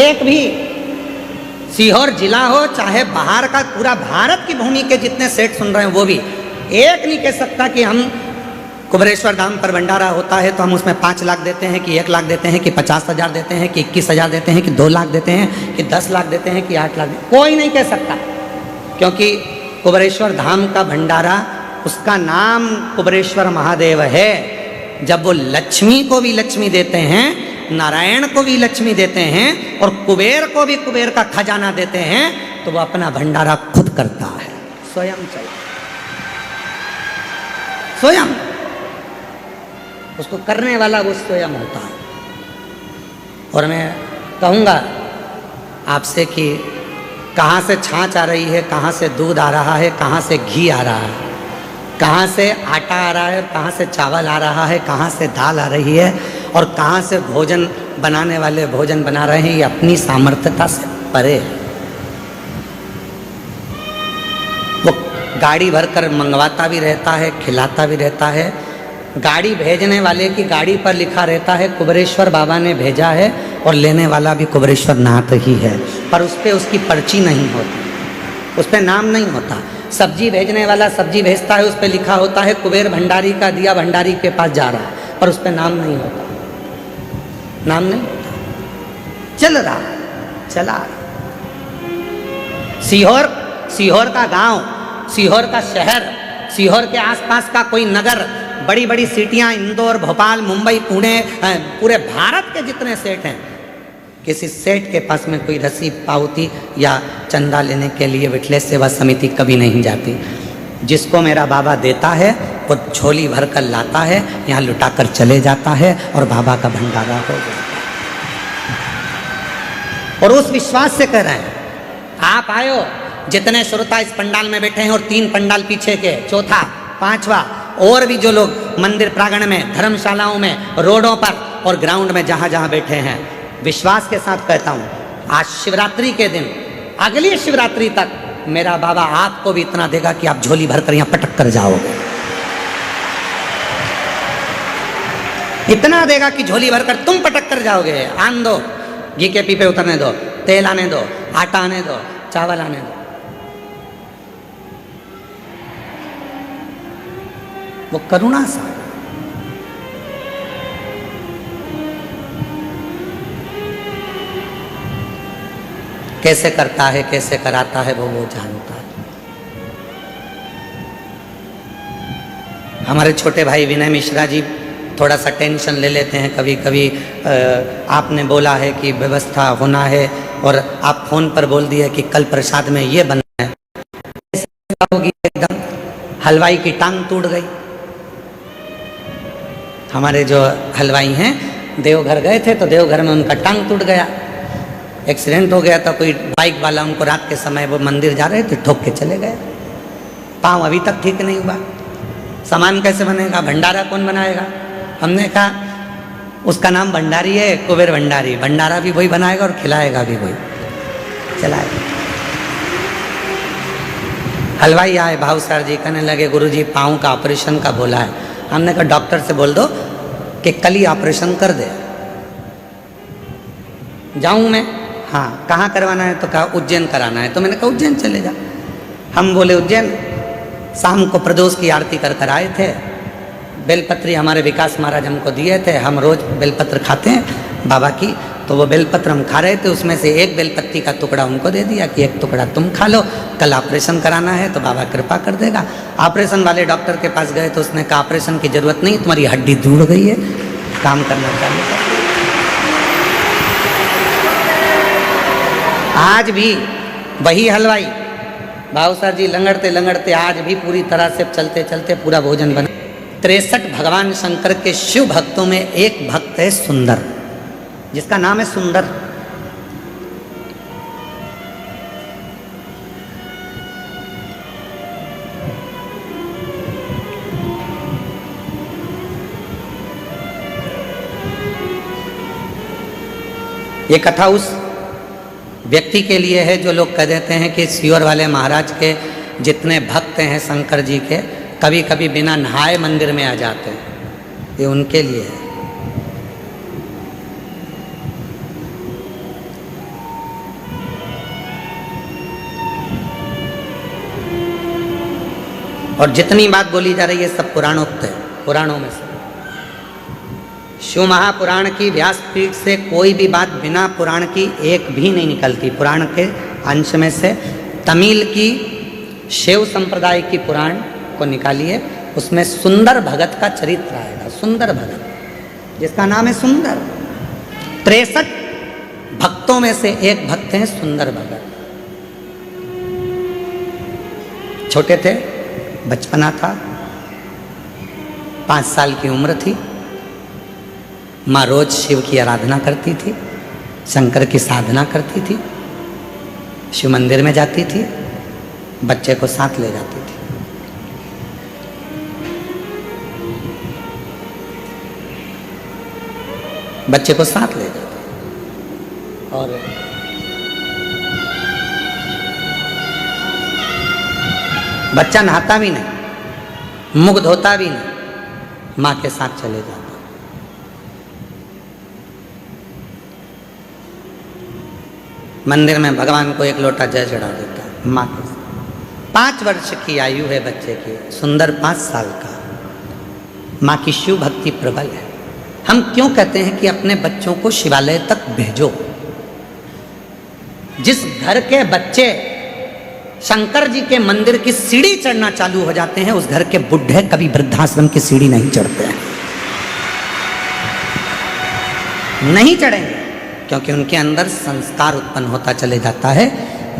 एक भी सीहोर जिला हो चाहे बाहर का पूरा भारत की भूमि के जितने सेठ सुन रहे हैं वो भी एक नहीं कह सकता कि हम कुबेरेश्वर धाम पर भंडारा होता है तो हम उसमें 5 लाख देते हैं कि 1 लाख देते हैं कि 50,000 देते हैं कि 21,000 देते हैं कि 2 लाख देते हैं कि 10 लाख देते हैं कि 8 लाख देते हैं। कोई नहीं कह सकता, क्योंकि कुबेरेश्वर धाम का भंडारा, उसका नाम कुबेरेश्वर महादेव है। जब वो लक्ष्मी को भी लक्ष्मी देते हैं, नारायण को भी लक्ष्मी देते हैं और कुबेर को भी कुबेर का खजाना देते हैं, तो वो अपना भंडारा खुद करता है, स्वयं चलता, स्वयं। उसको करने वाला वो स्वयं होता है। और मैं कहूँगा आपसे कि कहाँ से छाछ आ रही है, कहाँ से दूध आ रहा है, कहाँ से घी आ रहा है, कहाँ से आटा आ रहा है और कहाँ से चावल आ रहा है, कहाँ से दाल आ रही है और कहाँ से भोजन बनाने वाले भोजन बना रहे हैं, ये अपनी सामर्थ्यता से परे है। वो गाड़ी भरकर मंगवाता भी रहता है, खिलाता भी रहता है। गाड़ी भेजने वाले की गाड़ी पर लिखा रहता है कुबेरेश्वर बाबा ने भेजा है, और लेने वाला भी कुबेरेश्वर नाथ ही है, पर उस पर उसकी पर्ची नहीं होती, उस पर नाम नहीं होता। सब्जी भेजने वाला सब्जी भेजता है, उस पर लिखा होता है कुबेर भंडारी का दिया भंडारी के पास जा रहा है, पर उस पर नाम नहीं होता, नाम नहीं होता। चल रहा, चला। सीहोर का गांव, सीहोर का शहर, सीहोर के आसपास का कोई नगर, बड़ी बड़ी सिटियां, इंदौर, भोपाल, मुंबई, पुणे, पूरे भारत के जितने सेठ हैं, किसी सेठ के पास में कोई रसीद, पावती या चंदा लेने के लिए विठलेश सेवा समिति कभी नहीं जाती। जिसको मेरा बाबा देता है वो झोली भर कर लाता है, यहाँ लुटा कर चले जाता है और बाबा का भंडारा हो जाता है। और उस विश्वास से कह रहे हैं, आप आयो, जितने श्रोता इस पंडाल में बैठे हैं और 3 पंडाल पीछे के, चौथा, 5वां, और भी जो लोग मंदिर प्रांगण में, धर्मशालाओं में, रोडों पर और ग्राउंड में जहाँ जहाँ बैठे हैं, विश्वास के साथ कहता हूँ, आज शिवरात्रि के दिन, अगली शिवरात्रि तक मेरा बाबा आपको भी इतना देगा कि आप झोली भरकर यहाँ पटक कर जाओगे। इतना देगा कि झोली भरकर तुम पटक कर जाओगे। आन दो, घी के पीपे उतरने दो, तेल आने दो, आटा आने दो, चावल आने दो। वो करुणा सा कैसे करता है, कैसे कराता है, वो जानता है। हमारे छोटे भाई विनय मिश्रा जी थोड़ा सा टेंशन ले लेते हैं कभी कभी। आपने बोला है कि व्यवस्था होना है और आप फोन पर बोल दिए कि कल प्रसाद में ये बनना है, होगी एकदम हलवाई की टांग टूट गई। हमारे जो हलवाई हैं देवघर गए थे तो देवघर में उनका टांग टूट गया, एक्सीडेंट हो गया था। कोई बाइक वाला उनको रात के समय, वो मंदिर जा रहे थे, ठोक के चले गए। पाँव अभी तक ठीक नहीं हुआ। सामान कैसे बनेगा, भंडारा कौन बनाएगा? हमने कहा उसका नाम भंडारी है, कुबेर भंडारी। भंडारा भी वही बनाएगा और खिलाएगा भी वही, चलाएगा। हलवाई आए, भाव सर जी कहने लगे गुरुजी पाँव का ऑपरेशन का बोला है। हमने कहा डॉक्टर से बोल दो कि कल ही ऑपरेशन कर दे। जाऊं मैं? हाँ। कहाँ करवाना है? तो कहा उज्जैन कराना है। तो मैंने कहा उज्जैन चले जा। हम बोले उज्जैन। शाम को प्रदोष की आरती कर कर आए थे। बेलपत्री हमारे विकास महाराज हमको दिए थे, हम रोज बेलपत्र खाते हैं बाबा की। तो वो बेलपत्र हम खा रहे थे, उसमें से एक बेलपत्ती का टुकड़ा उनको दे दिया कि एक टुकड़ा तुम खा लो, कल ऑपरेशन कराना है तो बाबा कृपा कर देगा। ऑपरेशन वाले डॉक्टर के पास गए तो उसने कहा ऑपरेशन की जरूरत नहीं, तुम्हारी हड्डी जुड़ गई है, काम करना चाहिए। आज भी वही हलवाई भावसर जी लंगड़ते लंगड़ते आज भी पूरी तरह से चलते चलते पूरा भोजन बना। 63 भगवान शंकर के शिव भक्तों में एक भक्त है सुंदर, जिसका नाम है सुंदर। ये कथा उस व्यक्ति के लिए है जो लोग कह देते हैं कि सीहोर वाले महाराज के जितने भक्त हैं शंकर जी के, कभी कभी बिना नहाए मंदिर में आ जाते हैं। ये उनके लिए है। और जितनी बात बोली जा रही है सब पुराणोक्त है, पुराणों में से। शिव महापुराण की व्यासपीठ से कोई भी बात बिना पुराण की एक भी नहीं निकलती। पुराण के अंश में से तमिल की शिव संप्रदाय की पुराण को निकालिए, उसमें सुंदर भगत का चरित्र आएगा। सुंदर भगत, जिसका नाम है सुंदर। 63 भक्तों में से एक भक्त हैं सुंदर भगत। छोटे थे, बचपना था, 5 साल की उम्र थी। माँ रोज शिव की आराधना करती थी, शंकर की साधना करती थी, शिव मंदिर में जाती थी, बच्चे को साथ ले जाती थी। बच्चे को साथ ले जाती और बच्चा नहाता भी नहीं, मुख धोता भी नहीं, माँ के साथ चले जाता। मंदिर में भगवान को एक लोटा जल चढ़ा देता माँ के साथ। 5 वर्ष की आयु है बच्चे की, सुंदर 5 साल का। माँ की शिव भक्ति प्रबल है। हम क्यों कहते हैं कि अपने बच्चों को शिवालय तक भेजो? जिस घर के बच्चे शंकर जी के मंदिर की सीढ़ी चढ़ना चालू हो जाते हैं, उस घर के बुढ़े कभी वृद्धाश्रम की सीढ़ी नहीं चढ़ते हैं। नहीं चढ़ेंगे, क्योंकि उनके अंदर संस्कार उत्पन्न होता चले जाता है,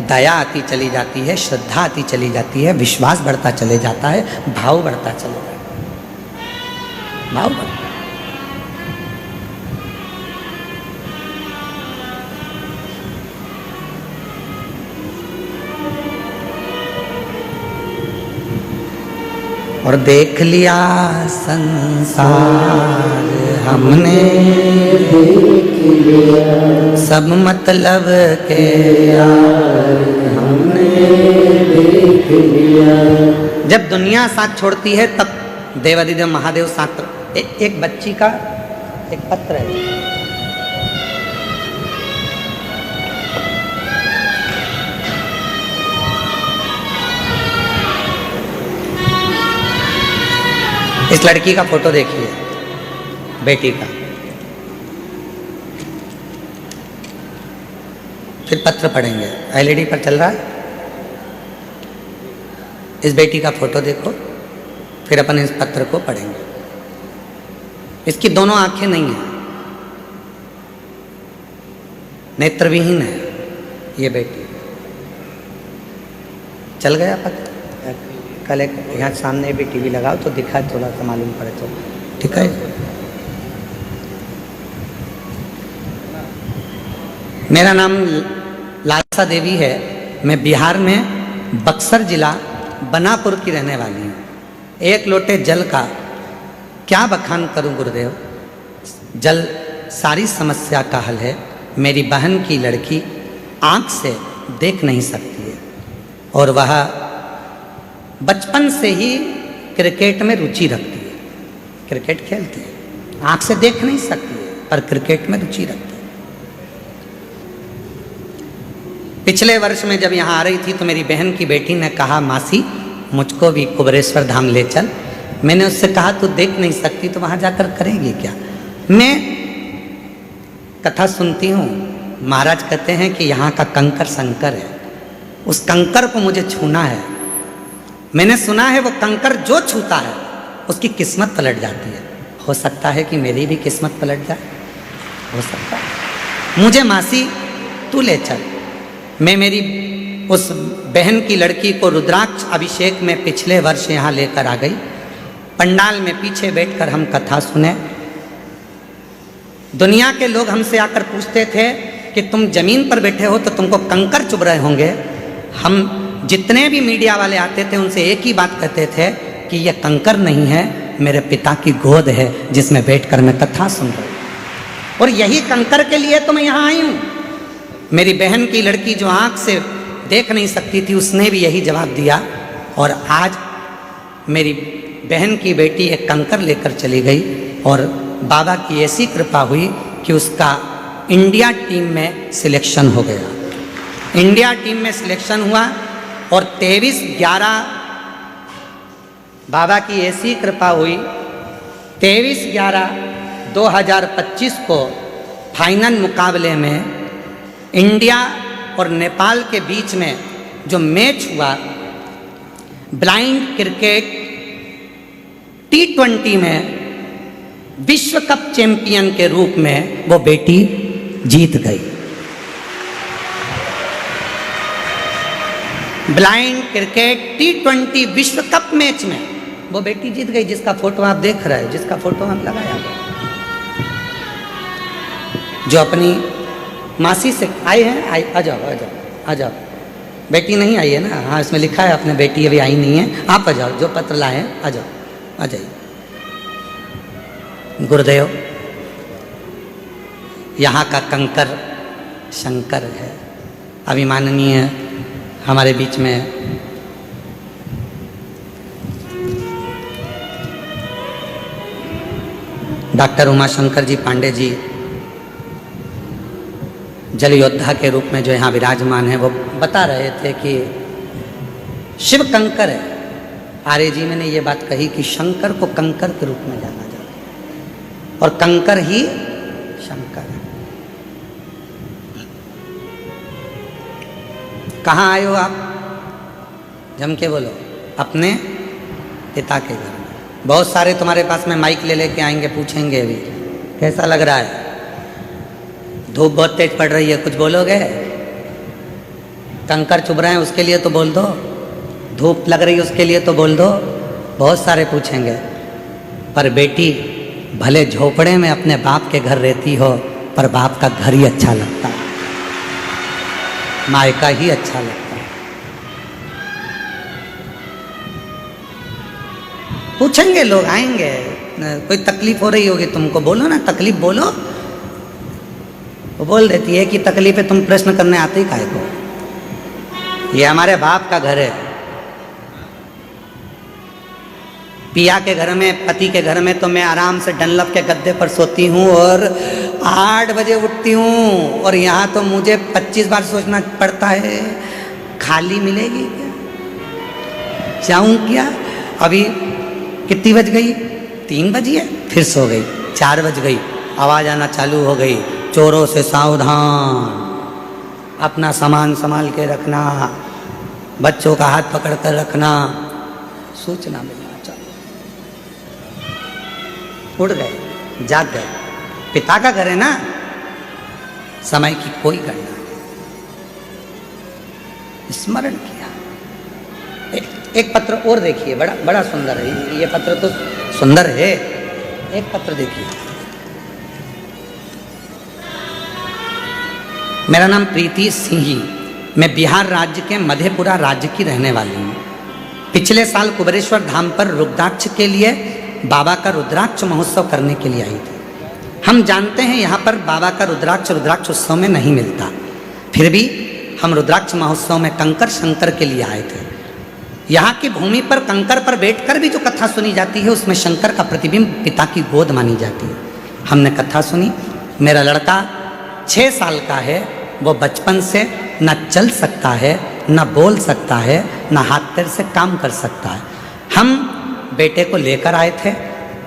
दया आती चली जाती है, श्रद्धा आती चली जाती है, विश्वास बढ़ता चले जाता है, भाव बढ़ता चले जाता है। भाव बढ़ता। और देख लिया संसार हमने, देख लिया सब मतलब के यार हमने, देख लिया। जब दुनिया साथ छोड़ती है तब देवादिदेव महादेव साथ। एक बच्ची का एक पत्र है, इस लड़की का फोटो देखिए, बेटी का। फिर पत्र पढ़ेंगे, एलईडी पर चल रहा है। इस बेटी का फोटो देखो, फिर अपन इस पत्र को पढ़ेंगे। इसकी दोनों आंखें नहीं हैं, नेत्रविहीन है ये बेटी। चल गया पत्र। कल एक यहाँ सामने भी टीवी लगाओ तो दिखा, थोड़ा सा मालूम पड़े तो ठीक है। मेरा नाम लालसा देवी है। मैं बिहार में बक्सर जिला बनापुर की रहने वाली हूँ। एक लोटे जल का क्या बखान करूँ गुरुदेव। जल सारी समस्या का हल है। मेरी बहन की लड़की आँख से देख नहीं सकती है और वह बचपन से ही क्रिकेट में रुचि रखती है। क्रिकेट खेलती है, आँख से देख नहीं सकती है पर क्रिकेट में रुचि रखती है। पिछले वर्ष में जब यहाँ आ रही थी तो मेरी बहन की बेटी ने कहा, मासी मुझको भी कुबेरेश्वर धाम ले चल। मैंने उससे कहा तू देख नहीं सकती तो वहाँ जाकर करेगी क्या। मैं कथा सुनती हूँ, महाराज कहते हैं कि यहाँ का कंकर शंकर है, उस कंकर को मुझे छूना है। मैंने सुना है वो कंकर जो छूता है उसकी किस्मत पलट जाती है। हो सकता है कि मेरी भी किस्मत पलट जाए, हो सकता है। मुझे मासी तू ले चल। मैं मेरी उस बहन की लड़की को रुद्राक्ष अभिषेक में पिछले वर्ष यहाँ लेकर आ गई। पंडाल में पीछे बैठकर हम कथा सुने। दुनिया के लोग हमसे आकर पूछते थे कि तुम जमीन पर बैठे हो तो तुमको कंकर चुभ रहे होंगे। हम जितने भी मीडिया वाले आते थे उनसे एक ही बात कहते थे कि यह कंकर नहीं है, मेरे पिता की गोद है जिसमें बैठकर मैं कथा सुन रहा हूँ। और यही कंकर के लिए तो मैं यहाँ आई हूँ। मेरी बहन की लड़की जो आँख से देख नहीं सकती थी, उसने भी यही जवाब दिया। और आज मेरी बहन की बेटी एक कंकर लेकर चली गई और बाबा की ऐसी कृपा हुई कि उसका इंडिया टीम में सिलेक्शन हो गया। इंडिया टीम में सिलेक्शन हुआ और 23/11 बाबा की ऐसी कृपा हुई, 23/11/2025 को फाइनल मुकाबले में इंडिया और नेपाल के बीच में जो मैच हुआ, ब्लाइंड क्रिकेट T20 में विश्व कप चैंपियन के रूप में वो बेटी जीत गई। ब्लाइंड क्रिकेट T20 विश्व कप मैच में वो बेटी जीत गई, जिसका फोटो आप देख रहे हैं, जिसका फोटो आप लगाया, जो अपनी मासी से आए हैं। आ जाओ आ जाओ आ जाओ। बेटी नहीं आई है ना? हाँ, इसमें लिखा है अपने बेटी अभी आई नहीं है। आप आ जाओ, जो पत्र लाए हैं आ जाओ, आ जाइए। गुरुदेव, यहाँ का कंकर शंकर है। अभिमाननीय हमारे बीच में डॉक्टर उमाशंकर जी पांडे जी जल योद्धा के रूप में जो यहाँ विराजमान है, वो बता रहे थे कि शिव कंकर है। आर्य जी ने ये बात कही कि शंकर को कंकर के रूप में जाना जाता है और कंकर ही शंकर है। कहाँ आए हो आप? जम के बोलो। अपने पिता के घर में। बहुत सारे तुम्हारे पास में माइक ले लेके आएंगे, पूछेंगे भी कैसा लग रहा है, धूप बहुत तेज पड़ रही है, कुछ बोलोगे? कंकर चुभ रहे हैं उसके लिए तो बोल दो, धूप लग रही है उसके लिए तो बोल दो, बहुत सारे पूछेंगे। पर बेटी भले झोपड़े में अपने बाप के घर रहती हो, पर बाप का घर ही अच्छा लगता है, मायका ही अच्छा लगता है। पूछेंगे लोग, आएंगे। कोई तकलीफ हो रही होगी तुमको, बोलो ना, तकलीफ बोलो। वो बोल देती है कि तकलीफ है, तुम प्रश्न करने आते ही काहे को? ये हमारे बाप का घर है। पिया के घर में, पति के घर में तो मैं आराम से डनलप के गद्दे पर सोती हूँ और 8 बजे उठती हूँ, और यहाँ तो मुझे 25 बार सोचना पड़ता है खाली मिलेगी क्या, जाऊँ क्या। अभी कितनी बज गई? 3 बजी है, फिर सो गई। 4 बज गई, आवाज़ आना चालू हो गई, चोरों से सावधान, अपना सामान संभाल के रखना, बच्चों का हाथ पकड़ कर रखना, सूचना मिलना चालू। उड़ गए, जाग गए। पिता का घर है ना, समय की कोई गणना नहीं। स्मरण किया। एक पत्र और देखिए, बड़ा बड़ा सुंदर है ये पत्र, तो सुंदर है। एक पत्र देखिए। मेरा नाम प्रीति सिंह, मैं बिहार राज्य के मधेपुरा राज्य की रहने वाली हूँ। पिछले साल कुबेरेश्वर धाम पर रुद्राक्ष के लिए बाबा का रुद्राक्ष महोत्सव करने के लिए आई थी। हम जानते हैं यहाँ पर बाबा का रुद्राक्ष उत्सव में नहीं मिलता, फिर भी हम रुद्राक्ष महोत्सव में कंकर शंकर के लिए आए थे। यहाँ की भूमि पर कंकर पर बैठकर भी जो कथा सुनी जाती है, उसमें शंकर का प्रतिबिंब पिता की गोद मानी जाती है। हमने कथा सुनी। मेरा लड़का 6 साल का है, वो बचपन से न चल सकता है, न बोल सकता है, न हाथ पैर से काम कर सकता है। हम बेटे को लेकर आए थे,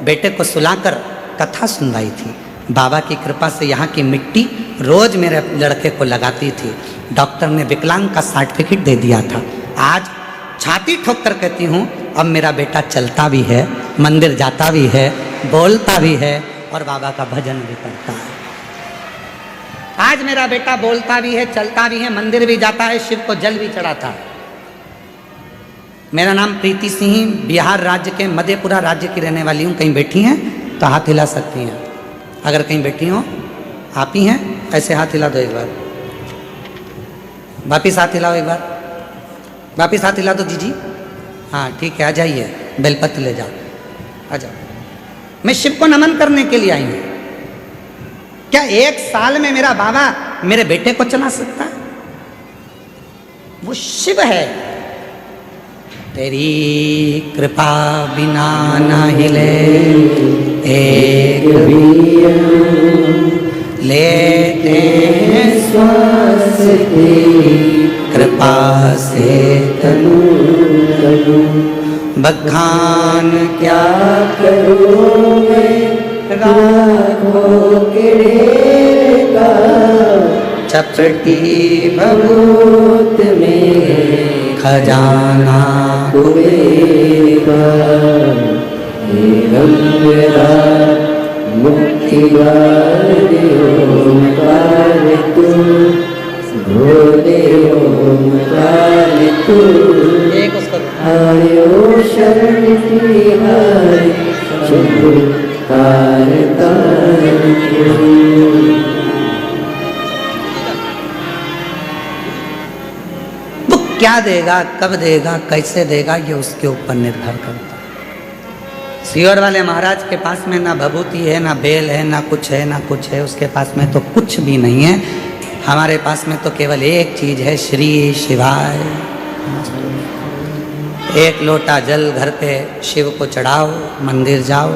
बेटे को सुलाकर कथा सुनवाई थी। बाबा की कृपा से यहाँ की मिट्टी रोज मेरे लड़के को लगाती थी। डॉक्टर ने विकलांग का सर्टिफिकेट दे दिया था। आज छाती ठोक कर कहती हूँ, अब मेरा बेटा चलता भी है, मंदिर जाता भी है, बोलता भी है और बाबा का भजन भी करता है। आज मेरा बेटा बोलता भी है, चलता भी है, मंदिर भी जाता है, शिव को जल भी चढ़ाता है। मेरा नाम प्रीति सिंह, बिहार राज्य के मधेपुरा राज्य की रहने वाली हूँ। कहीं बैठी हैं तो हाथ हिला सकती हैं। अगर कहीं बैठी हो, आप ही हैं, ऐसे हाथ हिला दो एक बार, वापिस हाथ हिलाओ एक बार, वापिस हाथ हिला दो जीजी। हाँ ठीक है, आ जाइए, बेलपत्र ले जाओ, आ जाओ। मैं शिव को नमन करने के लिए आई हूँ। क्या 1 साल में मेरा बाबा मेरे बेटे को चला सकता है? वो शिव है। तेरी कृपा बिना ना हिले एक भी लेते हैं श्वास तेरी कृपा से तनु तनु। बखान क्या करूं मैं राखों के ढेर का, चपटी भभूत में खजाना कुबेर का। मुक्ति वाले ओंकार तू, भोले ओंकार तू। आयो शरण तिहारी शंभु कारतार तू। क्या देगा, कब देगा, कैसे देगा, ये उसके ऊपर निर्भर करता है। सियोर वाले महाराज के पास में ना भभूति है, ना बेल है, ना कुछ है, ना कुछ है। उसके पास में तो कुछ भी नहीं है। हमारे पास में तो केवल एक चीज है, श्री शिवाय। एक लोटा जल घर पे शिव को चढ़ाओ, मंदिर जाओ,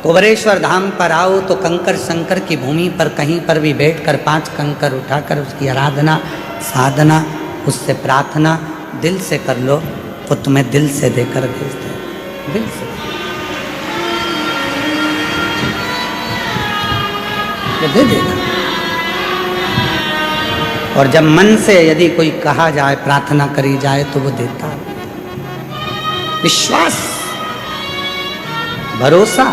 कुबेरेश्वर धाम पर आओ तो कंकर शंकर की भूमि पर कहीं पर भी बैठकर 5 कंकर उठाकर उसकी आराधना, साधना, उससे प्रार्थना दिल से कर लो, वो तुम्हें दिल से देकर भेज दे। दिल से वो दे देगा। और जब मन से यदि कोई कहा जाए, प्रार्थना करी जाए तो वो देता है। विश्वास, भरोसा,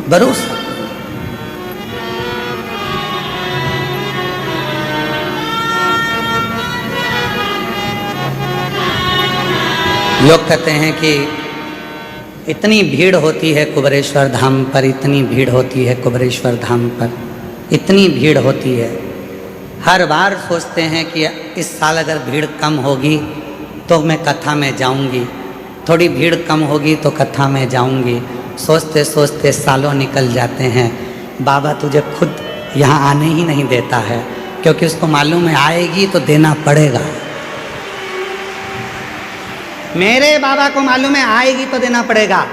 भरोसा। लोग कहते हैं कि इतनी भीड़ होती है कुबेरेश्वर धाम पर, इतनी भीड़ होती है कुबेरेश्वर धाम पर, इतनी भीड़ होती है। हर बार सोचते हैं कि इस साल अगर भीड़ कम होगी तो मैं कथा में जाऊंगी, थोड़ी भीड़ कम होगी तो कथा में जाऊंगी। सोचते सोचते सालों निकल जाते हैं। बाबा तुझे खुद यहाँ आने ही नहीं देता है, क्योंकि उसको मालूम है आएगी तो देना पड़ेगा। मेरे बाबा को मालूम है आएगी तो देना पड़ेगा।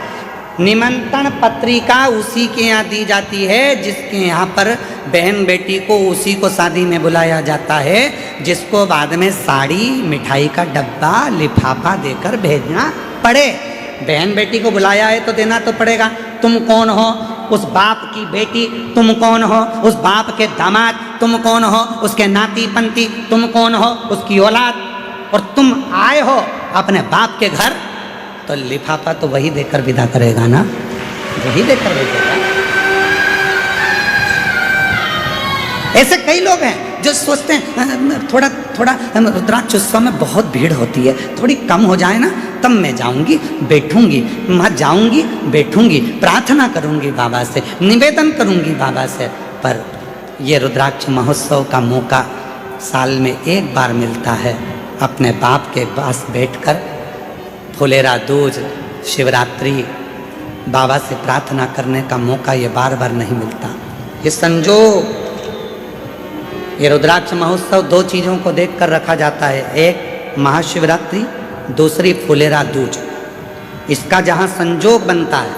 निमंत्रण पत्रिका उसी के यहाँ दी जाती है जिसके यहाँ पर बहन बेटी को उसी को शादी में बुलाया जाता है, जिसको बाद में साड़ी, मिठाई का डब्बा, लिफाफा देकर भेजना पड़े। बहन बेटी को बुलाया है तो देना तो पड़ेगा। तुम कौन हो? उस बाप की बेटी। तुम कौन हो? उस बाप के दामाद। तुम कौन हो? उसके नाती पंती। तुम कौन हो? उसकी औलाद। और तुम आए हो अपने बाप के घर, तो लिफाफा तो वही देकर विदा करेगा ना, वही देकर भेजेगा। ऐसे कई लोग हैं जो सोचते हैं थोड़ा थोड़ा रुद्राक्ष उत्सव में बहुत भीड़ होती है, थोड़ी कम हो जाए ना तब मैं जाऊंगी, बैठूंगी, वहाँ जाऊंगी, बैठूंगी, प्रार्थना करूंगी बाबा से, निवेदन करूंगी बाबा से। पर ये रुद्राक्ष महोत्सव का मौका साल में एक बार मिलता है। अपने बाप के पास बैठकर फुलेरा दूज, शिवरात्रि, बाबा से प्रार्थना करने का मौका ये बार बार नहीं मिलता। ये संजोग, ये रुद्राक्ष महोत्सव 2 चीज़ों को देखकर रखा जाता है। एक महाशिवरात्रि, दूसरी फुलेरा दूज। इसका जहाँ संजोग बनता है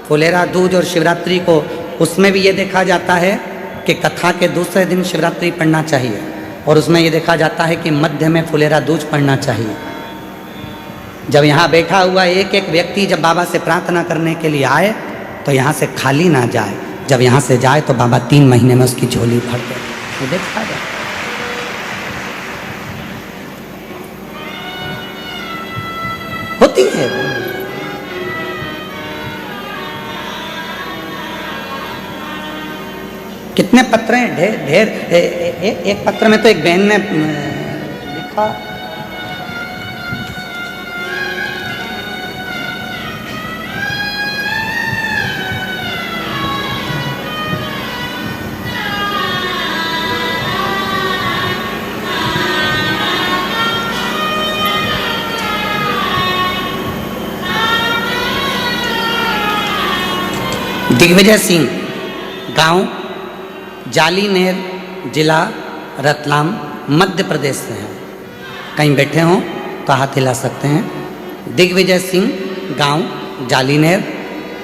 फुलेरा दूज और शिवरात्रि को, उसमें भी ये देखा जाता है कि कथा के दूसरे दिन शिवरात्रि पढ़ना चाहिए, और उसमें ये देखा जाता है कि मध्य में फुलेरा दूज पढ़ना चाहिए। जब यहाँ बैठा हुआ एक एक व्यक्ति जब बाबा से प्रार्थना करने के लिए आए तो यहाँ से खाली ना जाए। जब यहाँ से जाए तो बाबा 3 महीने में उसकी झोली भर दे। ये देखा जाए। होती है। कितने पत्र हैं? ढेर ढेर। एक पत्र में तो एक बहन ने लिखा, दिग्विजय सिंह, गांव जालीनेर, जिला रतलाम, मध्य प्रदेश से हैं। कहीं बैठे हों तो हाथ हिला सकते हैं। दिग्विजय सिंह, गांव जालीनेर,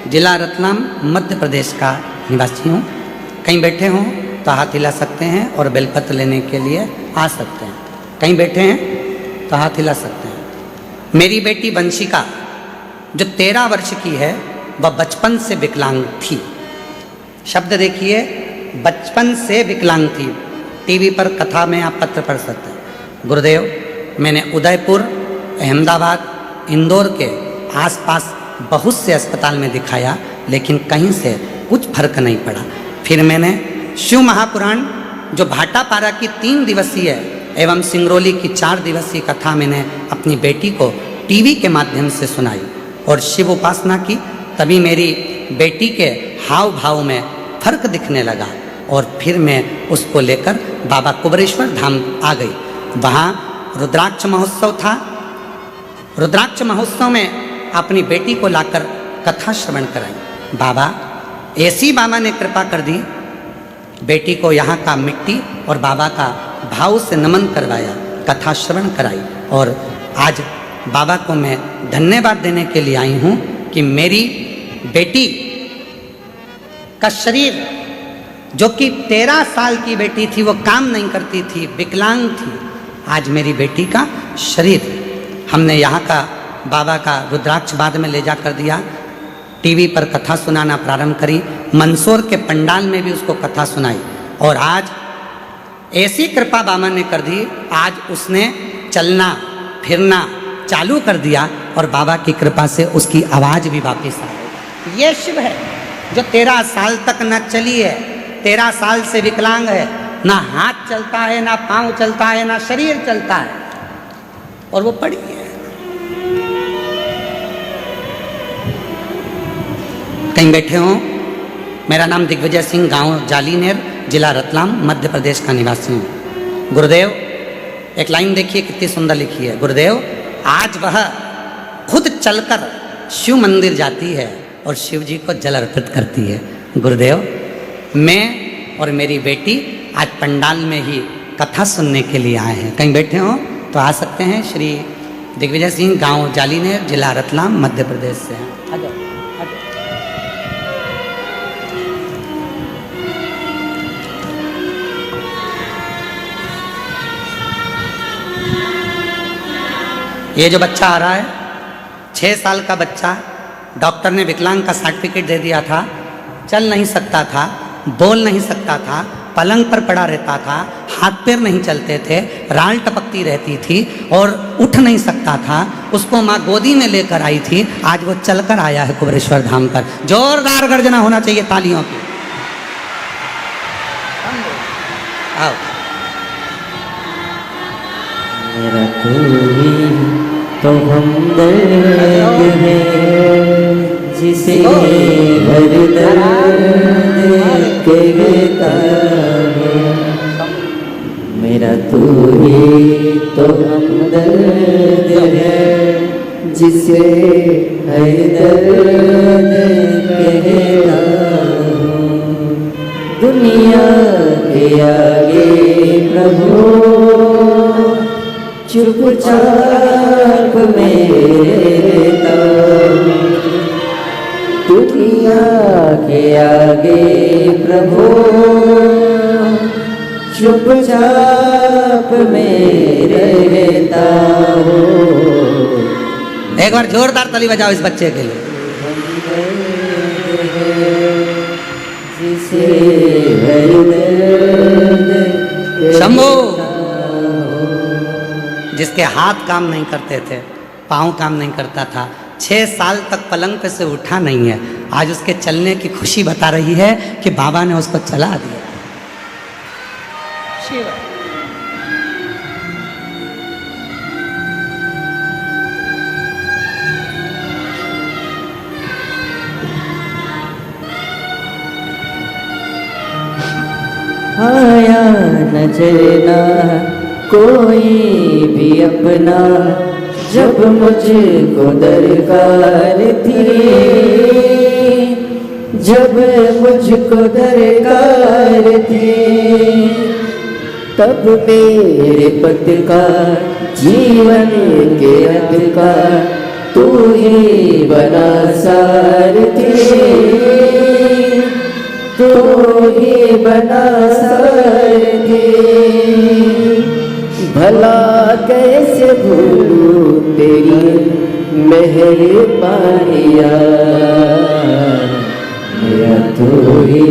जिला रतलाम, मध्य प्रदेश का निवासी हूँ। कहीं बैठे हों तो हाथ हिला सकते हैं और बेलपत्र लेने के लिए आ सकते हैं। कहीं बैठे हैं तो हाथ हिला सकते हैं। मेरी बेटी वंशिका जो 13 वर्ष की है, वह बचपन से विकलांग थी। शब्द देखिए, बचपन से विकलांग थी। टीवी पर कथा में आप पत्र पढ़ सकते हैं। गुरुदेव, मैंने उदयपुर, अहमदाबाद, इंदौर के आसपास बहुत से अस्पताल में दिखाया, लेकिन कहीं से कुछ फर्क नहीं पड़ा। फिर मैंने शिव महापुराण जो भाटापारा की 3 दिवसीय एवं सिंगरौली की 4 दिवसीय कथा मैंने अपनी बेटी को टीवी के माध्यम से सुनाई और शिव उपासना की। तभी मेरी बेटी के हाव भाव में फर्क दिखने लगा और फिर मैं उसको लेकर बाबा कुबरेश्वर धाम आ गई। वहाँ रुद्राक्ष महोत्सव था। रुद्राक्ष महोत्सव में अपनी बेटी को लाकर कथा श्रवण कराई। बाबा, ऐसी बाबा ने कृपा कर दी, बेटी को यहाँ का मिट्टी और बाबा का भाव से नमन करवाया, कथा श्रवण कराई। और आज बाबा को मैं धन्यवाद देने के लिए आई हूँ कि मेरी बेटी का शरीर, जो कि 13 साल की बेटी थी, वो काम नहीं करती थी, विकलांग थी, आज मेरी बेटी का शरीर, हमने यहाँ का बाबा का रुद्राक्ष बाद में ले जा कर दिया। टीवी पर कथा सुनाना प्रारंभ करी। मंदसौर के पंडाल में भी उसको कथा सुनाई और आज ऐसी कृपा बाबा ने कर दी, आज उसने चलना फिरना चालू कर दिया और बाबा की कृपा से उसकी आवाज़ भी वापस आ गई। ये शिव है जो 13 साल तक न चली है, 13 साल से विकलांग है, ना हाथ चलता है, ना पांव चलता है, ना शरीर चलता है, और वो पड़ी है। कहीं बैठे हों। मेरा नाम दिग्विजय सिंह, गांव जालीनेर, जिला रतलाम, मध्य प्रदेश का निवासी हूँ। गुरुदेव, एक लाइन देखिए कितनी सुंदर लिखी है। गुरुदेव, आज वह खुद चलकर शिव मंदिर जाती है और शिव जी को जल अर्पित करती है। गुरुदेव, मैं और मेरी बेटी आज पंडाल में ही कथा सुनने के लिए आए हैं। कहीं बैठे हों तो आ सकते हैं। श्री दिग्विजय सिंह, गांव जालीनेर, जिला रतलाम, मध्य प्रदेश से हैं। आ जाओ, आ जाओ। ये जो बच्चा आ रहा है, 6 साल का बच्चा, डॉक्टर ने विकलांग का सर्टिफिकेट दे दिया था, चल नहीं सकता था, बोल नहीं सकता था, पलंग पर पड़ा रहता था, हाथ पैर नहीं चलते थे, राल टपकती रहती थी और उठ नहीं सकता था। उसको माँ गोदी में लेकर आई थी, आज वो चलकर आया है कुबरेश्वर धाम पर। जोरदार गर्जना होना चाहिए तालियों की। आओ। मेरा कोई तो हमदर्द है जिसे हर दर्द कहता है। मेरा तू ही तो हमदर्द है जिसे हर दर्द कहता हूँ। दुनिया के आगे प्रभु चुपचाप मेरा, दुनिया के आगे प्रभु चुपचाप में रहता हो। एक बार जोरदार ताली बजाओ इस बच्चे के लिए। जिसे शंभो, जिसके हाथ काम नहीं करते थे, पाँव काम नहीं करता था, 6 साल तक पलंग पे से उठा नहीं है, आज उसके चलने की खुशी बता रही है कि बाबा ने उसको चला दिया। शिव। आया नजरना कोई भी अपना, जब मुझको दरकार थी, जब मुझको दरकार थी, तब मेरे पद का जीवन के अंत का तू ही बना सारथी, तू ही बना सारथी। भला कैसे भूलूं तेरी मेहरबानियाँ, मेरा तू ही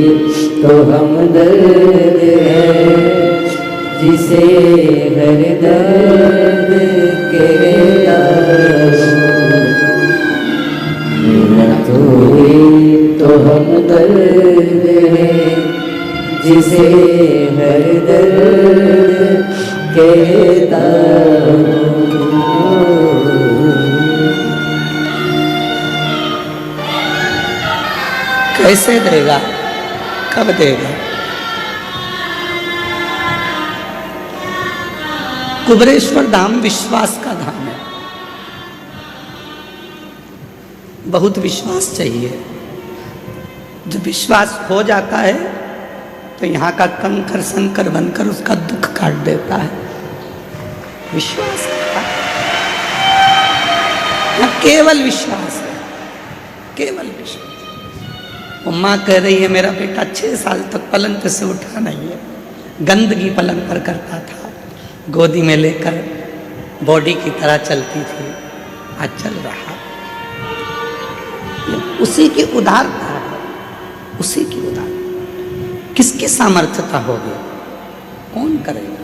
तो हमदर्द है, जिसे हर दर्द कहता हूँ। मेरा तू ही तो हमदर्द है, जिसे हर दर्द कहता हूँ। कैसे देगा, कब देगा? कुबरेश्वर धाम विश्वास का धाम है। बहुत विश्वास चाहिए। जब विश्वास हो जाता है तो यहाँ का कंकर संकर बनकर उसका दुख काट देता है। विश्वास है, केवल विश्वास है, केवल विश्वास। वो माँ कह रही है मेरा बेटा 6 साल तक पलंग पर से उठा नहीं है, गंदगी पलंग पर करता था, गोदी में लेकर बॉडी की तरह चलती थी, आज चल रहा। उसी की उदारता है, उसी की उदारता। किसकी सामर्थ्यता होगी? कौन करेगा?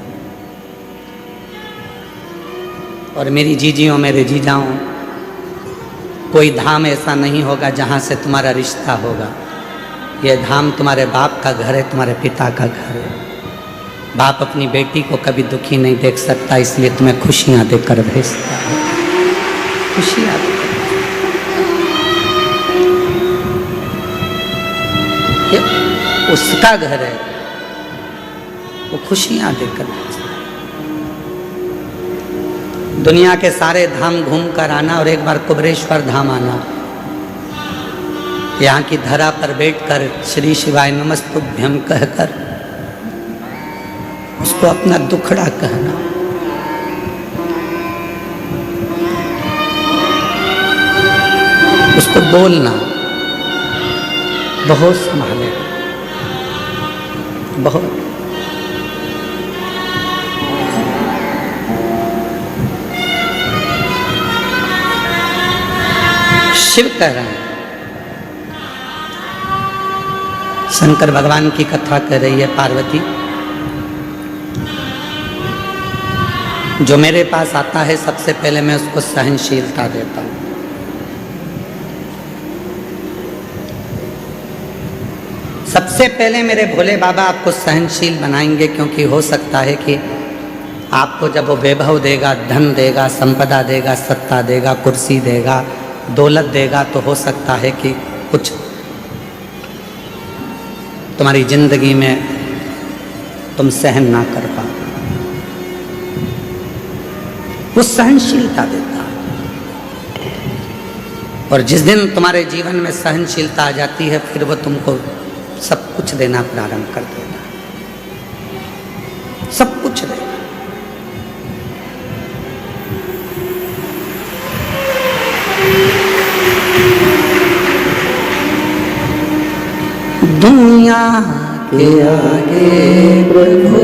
और मेरी जीजियों, मेरे जीजाओं, कोई धाम ऐसा नहीं होगा जहां से तुम्हारा रिश्ता होगा। यह धाम तुम्हारे बाप का घर है, तुम्हारे पिता का घर है। बाप अपनी बेटी को कभी दुखी नहीं देख सकता, इसलिए तुम्हें खुशियां देकर भेजता है, खुशियां देकर। ये उसका घर है, वो खुशियां देकर भेजता है। दुनिया के सारे धाम घूम कर आना और एक बार कुबरेश्वर धाम आना, यहाँ की धरा पर बैठकर श्री शिवाय नमस्तुभ्यम कहकर उसको अपना दुखड़ा कहना। उसको बोलना, बहुत संभाले, बहुत। शिव कह रहे हैं, शंकर भगवान की कथा कह रही है पार्वती, जो मेरे पास आता है सबसे पहले मैं उसको सहनशीलता देता हूँ। सबसे पहले मेरे भोले बाबा आपको सहनशील बनाएंगे, क्योंकि हो सकता है कि आपको जब वो वैभव देगा, धन देगा, संपदा देगा, सत्ता देगा, कुर्सी देगा, दौलत देगा, तो हो सकता है कि कुछ तुम्हारी जिंदगी में तुम सहन ना कर पाओ। वो सहनशीलता देता है, और जिस दिन तुम्हारे जीवन में सहनशीलता आ जाती है, फिर वो तुमको सब कुछ देना प्रारंभ कर देता है, सब कुछ देगा। दुनिया के आगे प्रभु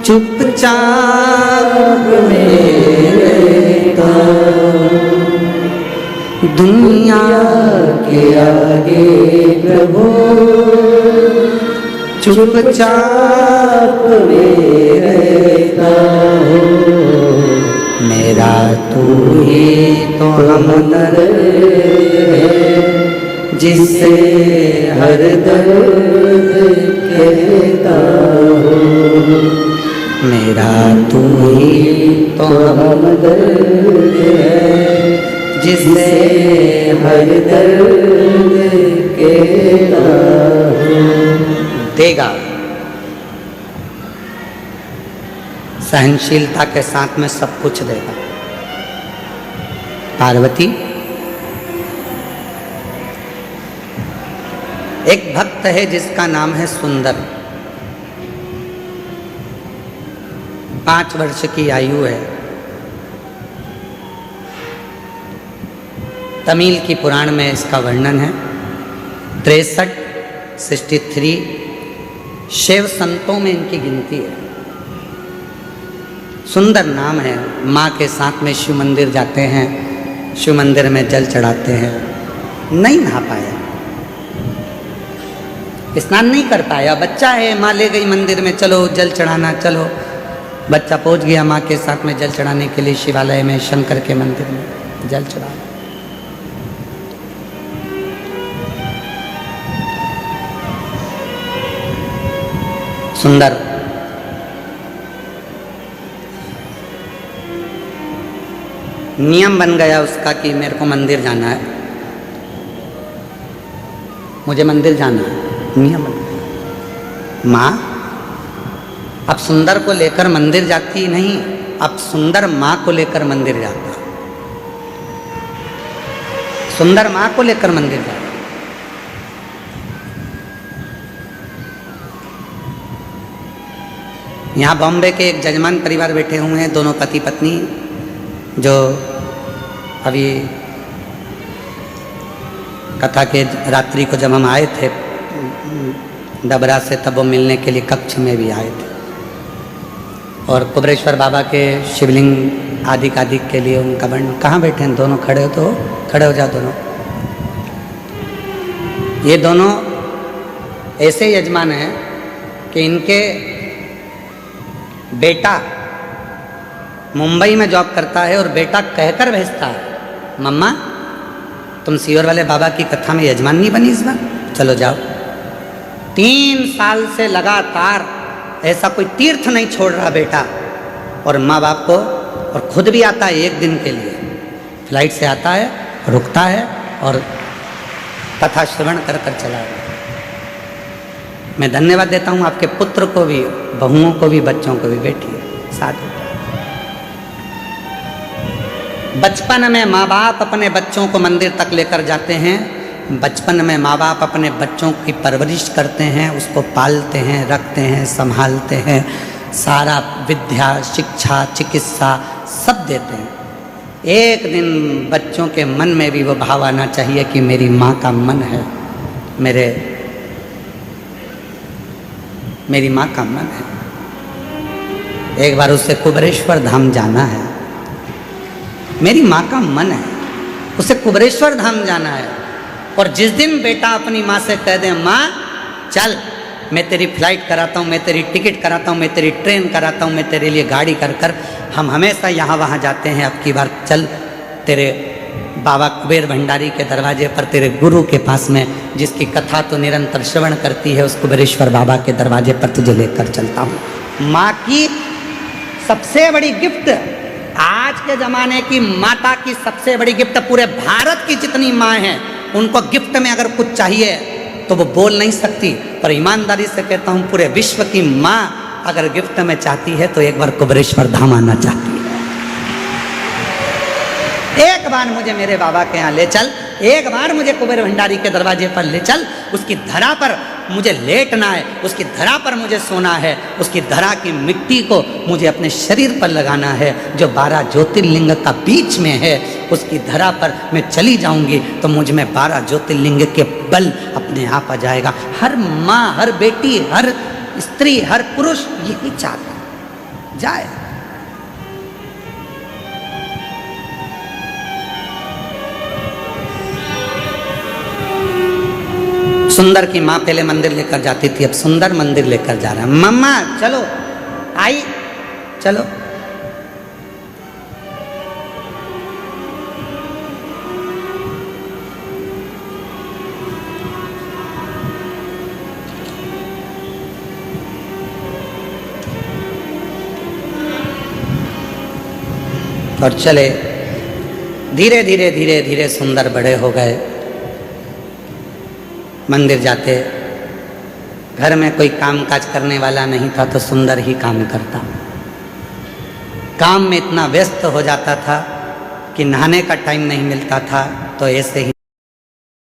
चुपचाप में रहता, दुनिया के आगे प्रभु चुपचाप में रहता हूँ। मेरा तू ही तो हमदर्द है, जिससे हर दर्द कहता हूँ। मेरा तू ही तो हमदर्द है, जिससे हर दर्द कहता हूँ। देगा, सहनशीलता के साथ में सब कुछ देगा। एक भक्त है जिसका नाम है सुंदर। 5 वर्ष की आयु है। तमिल की पुराण में इसका वर्णन है। 63 शिव संतों में इनकी गिनती है। सुंदर नाम है। माँ के साथ में शिव मंदिर जाते हैं, शिव मंदिर में जल चढ़ाते हैं। नहीं नहा पाया, स्नान नहीं कर पाया। बच्चा है, माँ ले गई मंदिर में, चलो जल चढ़ाना चलो। बच्चा पहुंच गया माँ के साथ में जल चढ़ाने के लिए शिवालय में, शंकर के मंदिर में जल चढ़ा। सुंदर नियम बन गया उसका कि मेरे को मंदिर जाना है, मुझे मंदिर जाना है, नियम बन गया। माँ अब सुंदर को लेकर मंदिर जाती नहीं, अब सुंदर माँ को लेकर मंदिर जाता। सुंदर माँ को लेकर मंदिर जाता। यहाँ बॉम्बे के एक जजमान परिवार बैठे हुए हैं, दोनों पति पत्नी, जो अभी कथा के रात्रि को जब हम आए थे डबरा से, तब वो मिलने के लिए कक्ष में भी आए थे। और कुबरेश्वर बाबा के शिवलिंग आदि के लिए उनका वर्णन। कहाँ बैठे हैं दोनों? खड़े हो तो खड़े हो जाओ दोनों। ये दोनों ऐसे यजमान हैं कि इनके बेटा मुंबई में जॉब करता है और बेटा कहकर भेजता है, मम्मा तुम सीवर वाले बाबा की कथा में यजमान नहीं बनी इस बार, चलो जाओ। 3 साल से लगातार ऐसा कोई तीर्थ नहीं छोड़ रहा बेटा और माँ बाप को, और खुद भी आता है 1 दिन के लिए, फ्लाइट से आता है, रुकता है और कथा श्रवण कर कर चला गया। मैं धन्यवाद देता हूँ आपके पुत्र को भी, बहुओं को भी, बच्चों को भी। बैठिए साथ। बचपन में माँ बाप अपने बच्चों को मंदिर तक लेकर जाते हैं। बचपन में माँ बाप अपने बच्चों की परवरिश करते हैं, उसको पालते हैं, रखते हैं, संभालते हैं, सारा विद्या, शिक्षा, चिकित्सा सब देते हैं। एक दिन बच्चों के मन में भी वो भाव आना चाहिए कि मेरी माँ का मन है, मेरी माँ का मन है। एक बार उसे कुबरेश्वर धाम जाना है, मेरी माँ का मन है, उसे कुबरेश्वर धाम जाना है। और जिस दिन बेटा अपनी माँ से कह दे, माँ चल मैं तेरी फ्लाइट कराता हूँ, मैं तेरी टिकट कराता हूँ, मैं तेरी ट्रेन कराता हूँ, मैं तेरे लिए गाड़ी कर कर, हम हमेशा यहाँ वहाँ जाते हैं, अब की बार चल तेरे बाबा कुबेर भंडारी के दरवाजे पर, तेरे गुरु के पास में, जिसकी कथा तो निरंतर श्रवण करती है, उस कुबेरेश्वर बाबा के दरवाजे पर तुझे लेकर चलता हूँ। माँ की सबसे बड़ी गिफ्ट, आज के ज़माने की माता की सबसे बड़ी गिफ्ट, पूरे भारत की जितनी माँ हैं उनको गिफ्ट में अगर कुछ चाहिए तो वो बोल नहीं सकती, पर ईमानदारी से कहता हूँ पूरे विश्व की माँ अगर गिफ्ट में चाहती है तो एक बार कुबरेश्वर धाम आना चाहती है। एक बार मुझे मेरे बाबा के यहाँ ले चल, एक बार मुझे कुबेर भंडारी के दरवाजे पर ले चल, उसकी धरा पर मुझे लेटना है, उसकी धरा पर मुझे सोना है, उसकी धरा की मिट्टी को मुझे अपने शरीर पर लगाना है, जो 12 ज्योतिर्लिंग का बीच में है, उसकी धरा पर मैं चली जाऊंगी तो मुझ में 12 ज्योतिर्लिंग के बल अपने आप आ जाएगा। हर माँ, हर बेटी, हर स्त्री, हर पुरुष यही चाहता जाए। सुंदर की माँ पहले मंदिर लेकर जाती थी, अब सुंदर मंदिर लेकर जा रहा है। मम्मा चलो, आई चलो। और चले, धीरे धीरे धीरे धीरे सुंदर बड़े हो गए। मंदिर जाते, घर में कोई काम काज करने वाला नहीं था तो सुंदर ही काम करता। काम में इतना व्यस्त हो जाता था कि नहाने का टाइम नहीं मिलता था, तो ऐसे ही